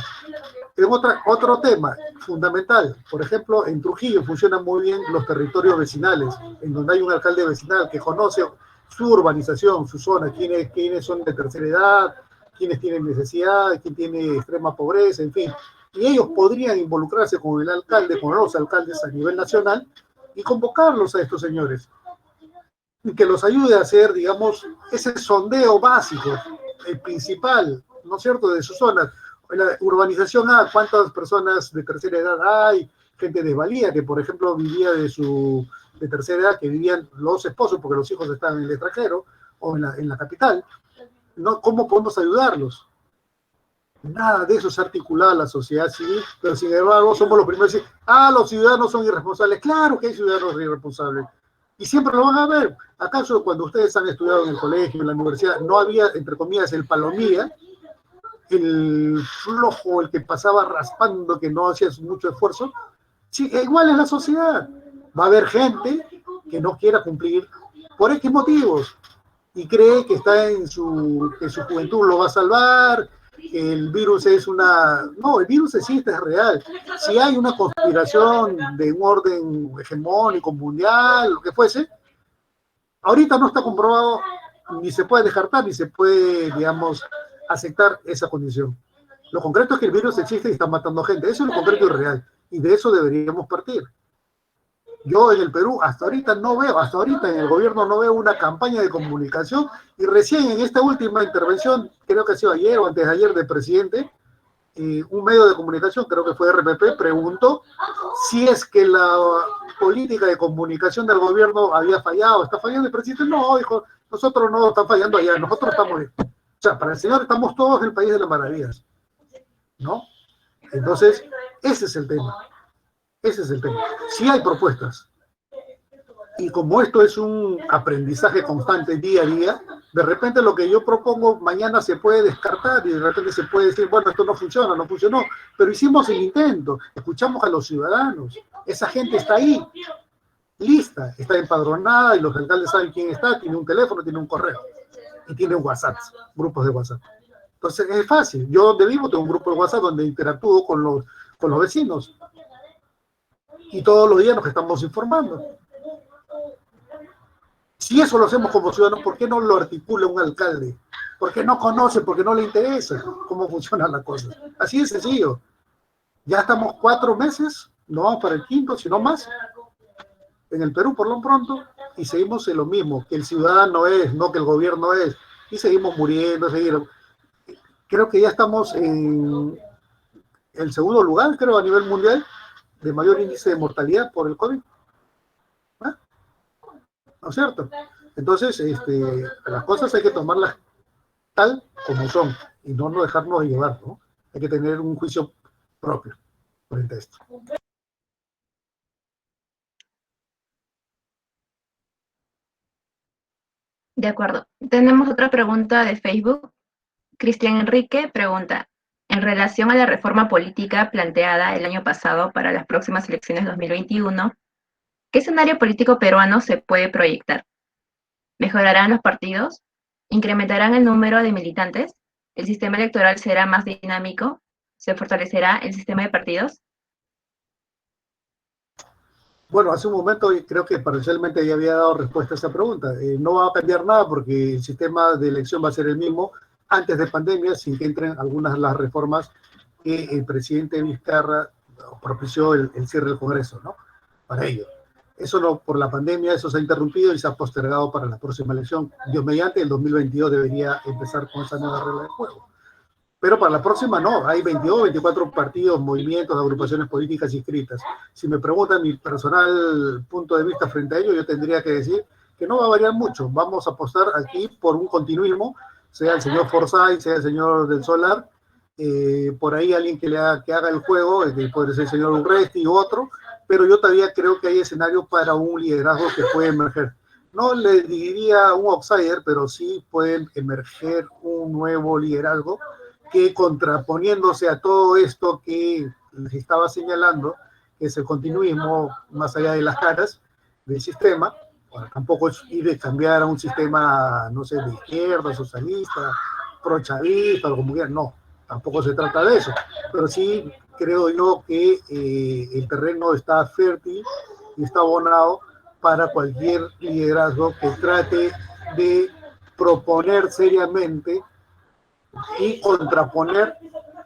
Otro tema fundamental. Por ejemplo, en Trujillo funcionan muy bien los territorios vecinales, en donde hay un alcalde vecinal que conoce su urbanización, su zona, quiénes son de tercera edad, quiénes tienen necesidad, quién tiene extrema pobreza, en fin. Y ellos podrían involucrarse con el alcalde, con los alcaldes a nivel nacional y convocarlos a estos señores. Y que los ayude a hacer, digamos, ese sondeo básico, el principal, ¿no es cierto?, de sus zonas. En la urbanización A, ¿cuántas personas de tercera edad hay? Gente desvalida que, por ejemplo, vivía de tercera edad, que vivían los esposos porque los hijos estaban en el extranjero o en la capital. ¿No? ¿Cómo podemos ayudarlos? Nada de eso se articula a la sociedad civil, pero sin embargo somos los primeros en decir, los ciudadanos son irresponsables. Claro que hay ciudadanos irresponsables. Y siempre lo van a ver. ¿Acaso cuando ustedes han estudiado en el colegio, en la universidad, no había, entre comillas, el palomilla, el flojo, el que pasaba raspando, que no hacía mucho esfuerzo? Sí, igual es la sociedad. Va a haber gente que no quiera cumplir por X motivos y cree que está que su juventud lo va a salvar, que el virus es No, el virus existe, es real. Si hay una conspiración de un orden hegemónico, mundial, lo que fuese, ahorita no está comprobado, ni se puede descartar, ni se puede, digamos, aceptar esa condición. Lo concreto es que el virus existe y está matando gente. Eso es lo concreto y real. Y de eso deberíamos partir. Yo en el Perú hasta ahorita en el gobierno no veo una campaña de comunicación, y recién en esta última intervención, creo que ha sido ayer o antes de ayer del presidente, un medio de comunicación, creo que fue RPP, preguntó si es que la política de comunicación del gobierno había fallado. ¿Está fallando el presidente? No, dijo, nosotros no estamos fallando allá, nosotros estamos bien. O sea, para el señor estamos todos en el país de las maravillas, ¿no? Entonces, ese es el tema. Ese es el tema. Sí hay propuestas. Y como esto es un aprendizaje constante día a día, de repente lo que yo propongo mañana se puede descartar y de repente se puede decir, bueno, esto no funciona, no funcionó, pero hicimos el intento, escuchamos a los ciudadanos, esa gente está ahí, lista, está empadronada y los alcaldes saben quién está, tiene un teléfono, tiene un correo y tiene un WhatsApp, grupos de WhatsApp. Entonces es fácil. Yo donde vivo tengo un grupo de WhatsApp donde interactúo con los vecinos y todos los días nos estamos informando. Si eso lo hacemos como ciudadanos, ¿por qué no lo articula un alcalde? ¿Por qué no conoce? ¿Por qué no le interesa cómo funciona la cosa? Así de sencillo. Ya estamos 4 meses, no vamos para el 5º, sino más, en el Perú por lo pronto, y seguimos en lo mismo, que el ciudadano es, no que el gobierno es, y seguimos muriendo, Creo que ya estamos en el segundo lugar, creo, a nivel mundial, de mayor índice de mortalidad por el COVID. ¿No es cierto? Entonces, las cosas hay que tomarlas tal como son y no dejarnos llevar, ¿no? Hay que tener un juicio propio frente a esto. De acuerdo. Tenemos otra pregunta de Facebook. Cristian Enrique pregunta, en relación a la reforma política planteada el año pasado para las próximas elecciones 2021, ¿qué escenario político peruano se puede proyectar? ¿Mejorarán los partidos? ¿Incrementarán el número de militantes? ¿El sistema electoral será más dinámico? ¿Se fortalecerá el sistema de partidos? Bueno, hace un momento creo que parcialmente ya había dado respuesta a esa pregunta. No va a cambiar nada porque el sistema de elección va a ser el mismo antes de pandemia, sin que entren algunas de las reformas que el presidente Vizcarra propició el cierre del Congreso, ¿no? Para ello. Eso no, por la pandemia, eso se ha interrumpido y se ha postergado para la próxima elección. Dios mediante, el 2022 debería empezar con esa nueva regla de juego. Pero para la próxima no, hay 22, 24 partidos, movimientos, agrupaciones políticas inscritas. Si me preguntan mi personal punto de vista frente a ello, yo tendría que decir que no va a variar mucho. Vamos a apostar aquí por un continuismo, sea el señor Forsyth, sea el señor del Solar, por ahí alguien que haga el juego, que puede ser el señor Urresti u otro, pero yo todavía creo que hay escenario para un liderazgo que puede emerger. No le diría un outsider, pero sí puede emerger un nuevo liderazgo que, contraponiéndose a todo esto que les estaba señalando, que es el continuismo más allá de las caras del sistema. Bueno, tampoco es ir a cambiar a un sistema, no sé, de izquierda, socialista, prochavista, o como quieran, no, tampoco se trata de eso, pero sí creo yo que el terreno está fértil y está abonado para cualquier liderazgo que trate de proponer seriamente y contraponer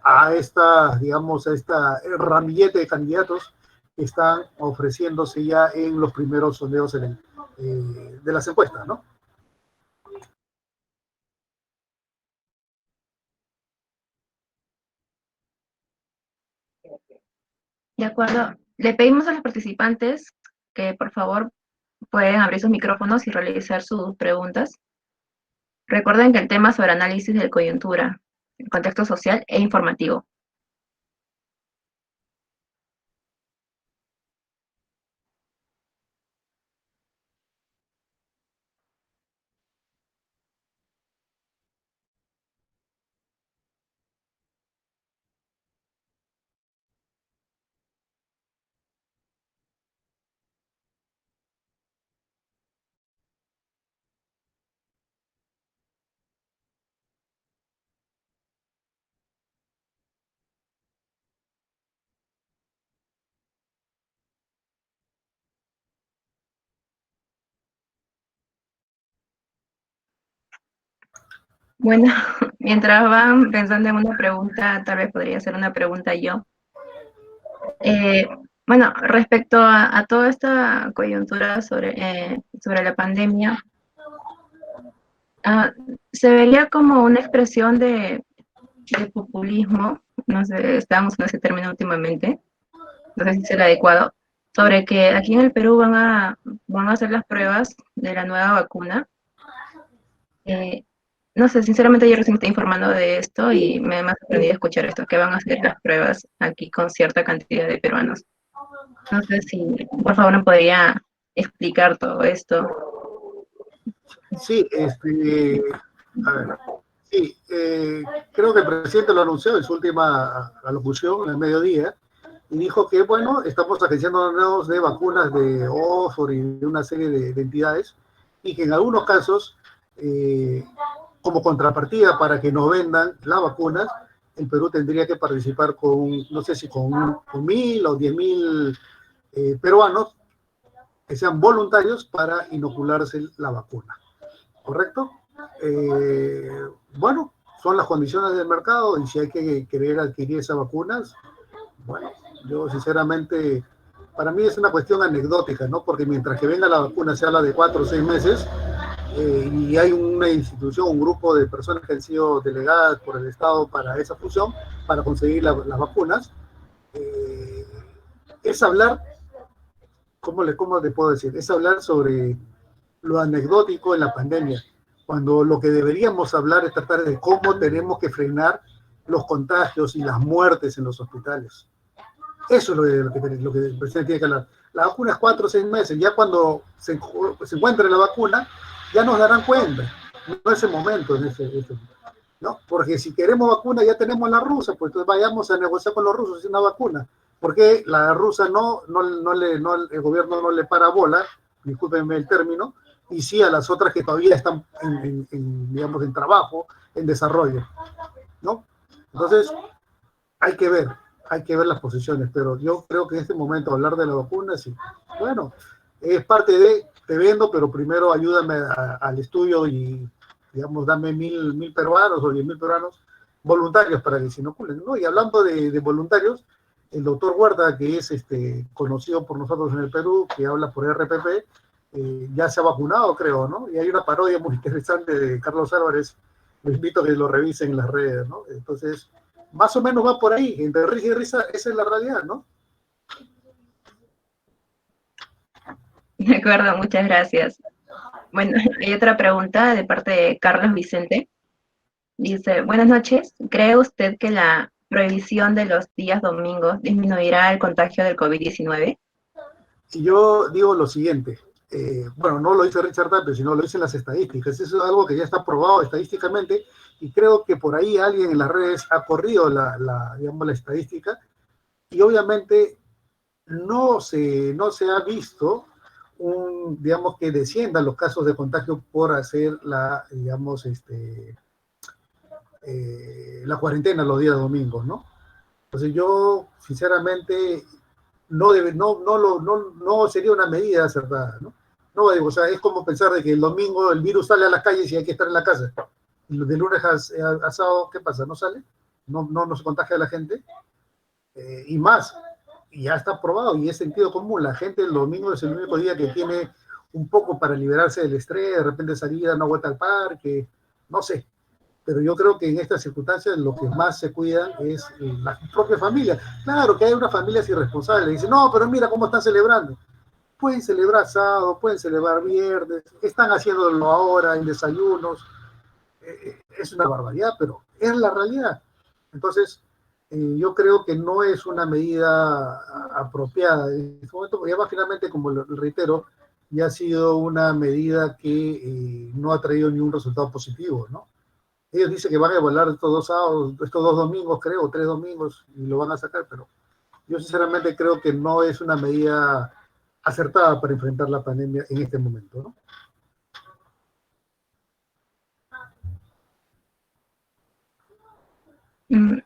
a esta, digamos, a esta ramillete de candidatos que están ofreciéndose ya en los primeros sondeos de las encuestas, ¿no? De acuerdo. Le pedimos a los participantes que por favor pueden abrir sus micrófonos y realizar sus preguntas. Recuerden que el tema es sobre análisis de coyuntura, el contexto social e informativo. Bueno, mientras van pensando en una pregunta, tal vez podría hacer una pregunta yo. Bueno, respecto a toda esta coyuntura sobre la pandemia, se vería como una expresión de populismo, no sé, estamos en ese término últimamente, no sé si es el adecuado, sobre que aquí en el Perú van a hacer las pruebas de la nueva vacuna. No sé, sinceramente yo recién me estoy informando de esto y me ha sorprendido escuchar esto, que van a hacer las pruebas aquí con cierta cantidad de peruanos. No sé si, por favor, me podría explicar todo esto. Sí, a ver, sí, creo que el presidente lo anunció en su última alocución, el mediodía, y dijo que, bueno, estamos agenciándonos de vacunas de Oxford y de una serie de entidades, y que en algunos casos, como contrapartida para que nos vendan las vacunas, el Perú tendría que participar con, no sé si con 1.000 o 10.000 peruanos que sean voluntarios para inocularse la vacuna. ¿Correcto? Bueno, son las condiciones del mercado y si hay que querer adquirir esas vacunas, bueno, yo sinceramente, para mí es una cuestión anecdótica, ¿no? Porque mientras que venga la vacuna se habla de 4 o 6 meses y hay una institución, un grupo de personas que han sido delegadas por el Estado para esa función, para conseguir las vacunas, es hablar, cómo le puedo decir? Es hablar sobre lo anecdótico en la pandemia, cuando lo que deberíamos hablar es tratar de cómo tenemos que frenar los contagios y las muertes en los hospitales. Eso es lo que el presidente tiene que hablar. La vacuna es 4 o 6 meses, ya cuando se encuentre la vacuna, ya nos darán cuenta. No es el momento, ¿no? Porque si queremos vacuna, ya tenemos la rusa, pues entonces vayamos a negociar con los rusos una vacuna. Porque la rusa el gobierno no le para bola, discúlpenme el término, y sí a las otras que todavía están digamos, en trabajo, en desarrollo, ¿no? Entonces, hay que ver las posiciones, pero yo creo que en este momento hablar de la vacuna, sí, bueno, es parte de, te vendo, pero primero ayúdame al estudio y, digamos, dame 1.000 peruanos o 10.000 peruanos voluntarios para que se inoculen, ¿no? Y hablando de voluntarios, el doctor Huerta, que es conocido por nosotros en el Perú, que habla por RPP, ya se ha vacunado, creo, ¿no? Y hay una parodia muy interesante de Carlos Álvarez, los invito a que lo revisen en las redes, ¿no? Entonces, más o menos va por ahí, entre risa y risa, esa es la realidad, ¿no? De acuerdo, muchas gracias. Bueno, hay otra pregunta de parte de Carlos Vicente. Dice, buenas noches, ¿cree usted que la prohibición de los días domingos disminuirá el contagio del COVID-19? Y yo digo lo siguiente, bueno, no lo dice Richard Tapia, sino lo dicen las estadísticas. Eso es algo que ya está probado estadísticamente y creo que por ahí alguien en las redes ha corrido digamos, la estadística y obviamente no se ha visto digamos, que desciendan los casos de contagio por hacer digamos, la cuarentena los días domingos, ¿no? Entonces yo, sinceramente, no sería una medida acertada, ¿no? No, digo, o sea, es como pensar de que el domingo el virus sale a las calles y hay que estar en la casa. Y de lunes a sábado, ¿qué pasa? ¿No sale? ¿No se contagia a la gente? Y más, y ya está probado y es sentido común. La gente el domingo es el único día que tiene un poco para liberarse del estrés, de repente salir a dar una vuelta al parque, no sé. Pero yo creo que en estas circunstancias lo que más se cuidan es la propia familia. Claro que hay unas familias irresponsables, dicen, no, pero mira cómo están celebrando. Pueden celebrar sábado, pueden celebrar viernes, están haciéndolo ahora en desayunos. Es una barbaridad, pero es la realidad. Entonces, yo creo que no es una medida apropiada en este momento, porque además finalmente, como lo reitero, ya ha sido una medida que no ha traído ningún resultado positivo, ¿no? Ellos dicen que van a evaluar estos 2 sábados, estos 2 domingos, creo, 3 domingos, y lo van a sacar, pero yo sinceramente creo que no es una medida acertada para enfrentar la pandemia en este momento, ¿no?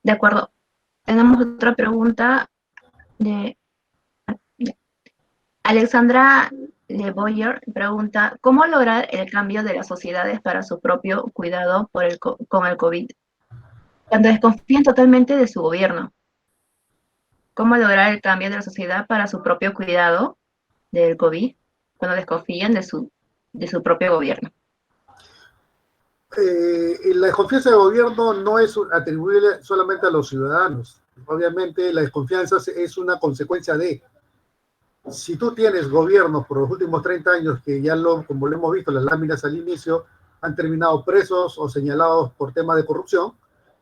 De acuerdo. Tenemos otra pregunta de Alexandra Le Boyer. Pregunta, ¿cómo lograr el cambio de las sociedades para su propio cuidado con el COVID? Cuando desconfían totalmente de su gobierno. ¿Cómo lograr el cambio de la sociedad para su propio cuidado del COVID? Cuando desconfían de su propio gobierno. La desconfianza del gobierno no es atribuible solamente a los ciudadanos. Obviamente la desconfianza es una consecuencia de, si tú tienes gobiernos por los últimos 30 años que ya como lo hemos visto, las láminas al inicio han terminado presos o señalados por temas de corrupción,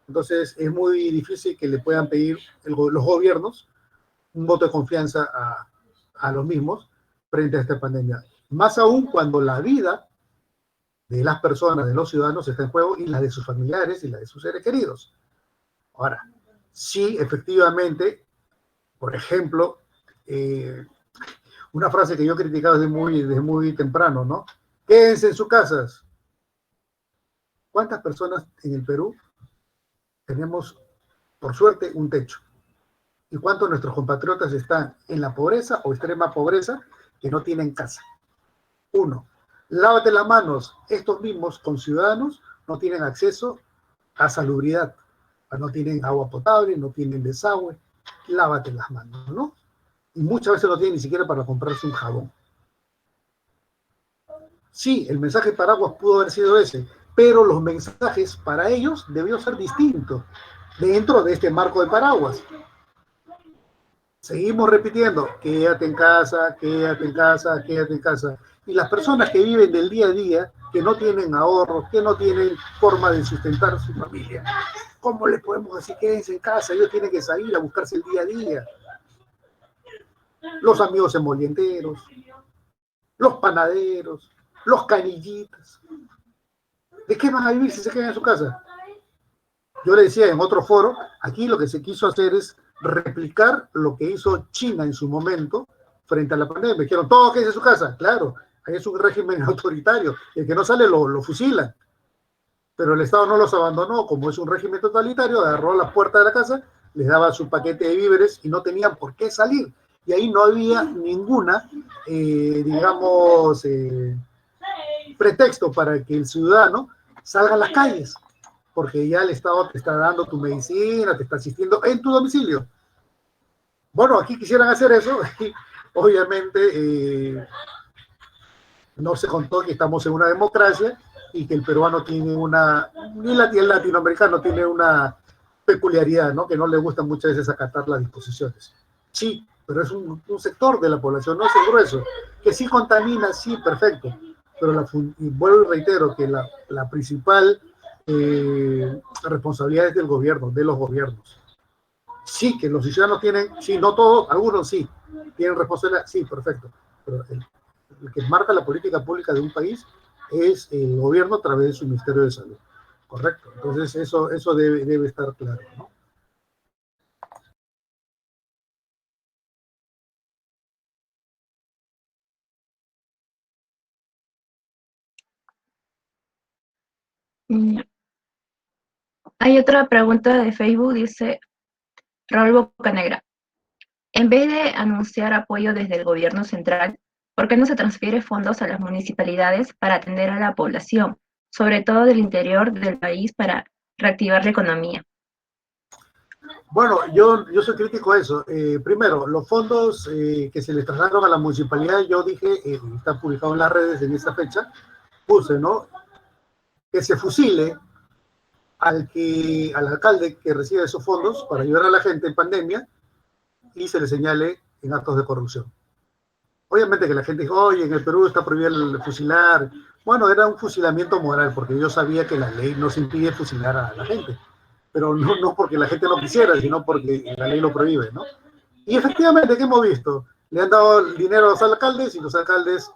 entonces es muy difícil que le puedan pedir los gobiernos un voto de confianza a los mismos frente a esta pandemia. Más aún cuando la vida de las personas, de los ciudadanos, está en juego y la de sus familiares y la de sus seres queridos. Ahora, sí, efectivamente, por ejemplo, una frase que yo he criticado desde muy temprano, ¿no? Quédense en sus casas. ¿Cuántas personas en el Perú tenemos, por suerte, un techo? ¿Y cuántos de nuestros compatriotas están en la pobreza o extrema pobreza que no tienen casa? Uno, lávate las manos. Estos mismos conciudadanos no tienen acceso a salubridad. No tienen agua potable, no tienen desagüe. Lávate las manos, ¿no? Y muchas veces no tienen ni siquiera para comprarse un jabón. Sí, el mensaje paraguas pudo haber sido ese, pero los mensajes para ellos debieron ser distintos dentro de este marco de paraguas. Seguimos repitiendo, quédate en casa, quédate en casa, quédate en casa. Y las personas que viven del día a día, que no tienen ahorros, que no tienen forma de sustentar su familia, ¿cómo les podemos decir quédense en casa? Ellos tienen que salir a buscarse el día a día. Los amigos emolienteros, los panaderos, los canillitas. ¿De qué van a vivir si se quedan en su casa? Yo le decía en otro foro, aquí lo que se quiso hacer es replicar lo que hizo China en su momento frente a la pandemia. Dijeron, todos quédense en su casa. Claro, ahí es un régimen autoritario. El que no sale lo fusilan. Pero el Estado no los abandonó, como es un régimen totalitario, agarró a la puerta de la casa, les daba su paquete de víveres y no tenían por qué salir. Y ahí no había ninguna, pretexto para que el ciudadano salga a las calles, porque ya el Estado te está dando tu medicina, te está asistiendo en tu domicilio. Bueno, aquí quisieran hacer eso, y obviamente no se contó que estamos en una democracia y que el peruano tiene el latinoamericano tiene una peculiaridad, ¿no? Que no le gusta muchas veces acatar las disposiciones. Sí, pero es un sector de la población, no es el grueso, que sí contamina, sí, perfecto, pero y vuelvo y reitero que la principal responsabilidad es del gobierno, de los gobiernos. Sí, que los ciudadanos tienen, sí, no todos, algunos sí, tienen responsabilidad, sí, perfecto, pero el que marca la política pública de un país es el gobierno a través de su Ministerio de Salud, ¿correcto? Entonces eso debe estar claro, ¿no? Hay otra pregunta de Facebook, dice, Raúl Bocanegra. En vez de anunciar apoyo desde el gobierno central, ¿por qué no se transfiere fondos a las municipalidades para atender a la población, sobre todo del interior del país, para reactivar la economía? Bueno, yo soy crítico a eso. Primero, los fondos que se les trasladaron a la municipalidad, yo dije, está publicado en las redes en esa fecha, puse, ¿no? Que se fusile al alcalde que recibe esos fondos para ayudar a la gente en pandemia y se le señale en actos de corrupción. Obviamente que la gente dijo, oye, en el Perú está prohibido el fusilar. Bueno, era un fusilamiento moral, porque yo sabía que la ley nos impide fusilar a la gente. Pero no porque la gente no quisiera, sino porque la ley lo prohíbe, ¿no? Y efectivamente, ¿qué hemos visto? Le han dado el dinero a los alcaldes y los alcaldes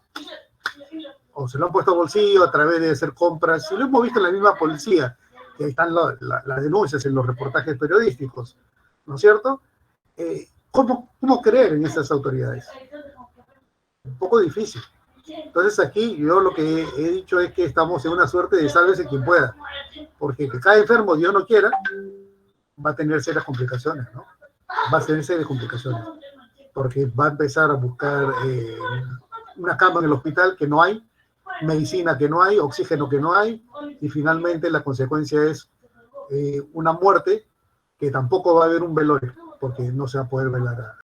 o se lo han puesto a bolsillo a través de hacer compras. Y lo hemos visto en la misma policía, que ahí están las denuncias en los reportajes periodísticos, ¿no es cierto? ¿Cómo creer en esas autoridades? Un poco difícil. Entonces aquí yo lo que he dicho es que estamos en una suerte de sálvese quien pueda, porque que cada enfermo, Dios no quiera, va a tener serias complicaciones, ¿no? Va a tener serias complicaciones, porque va a empezar a buscar una cama en el hospital que no hay, medicina que no hay, oxígeno que no hay, y finalmente la consecuencia es una muerte que tampoco va a haber un velorio, porque no se va a poder velar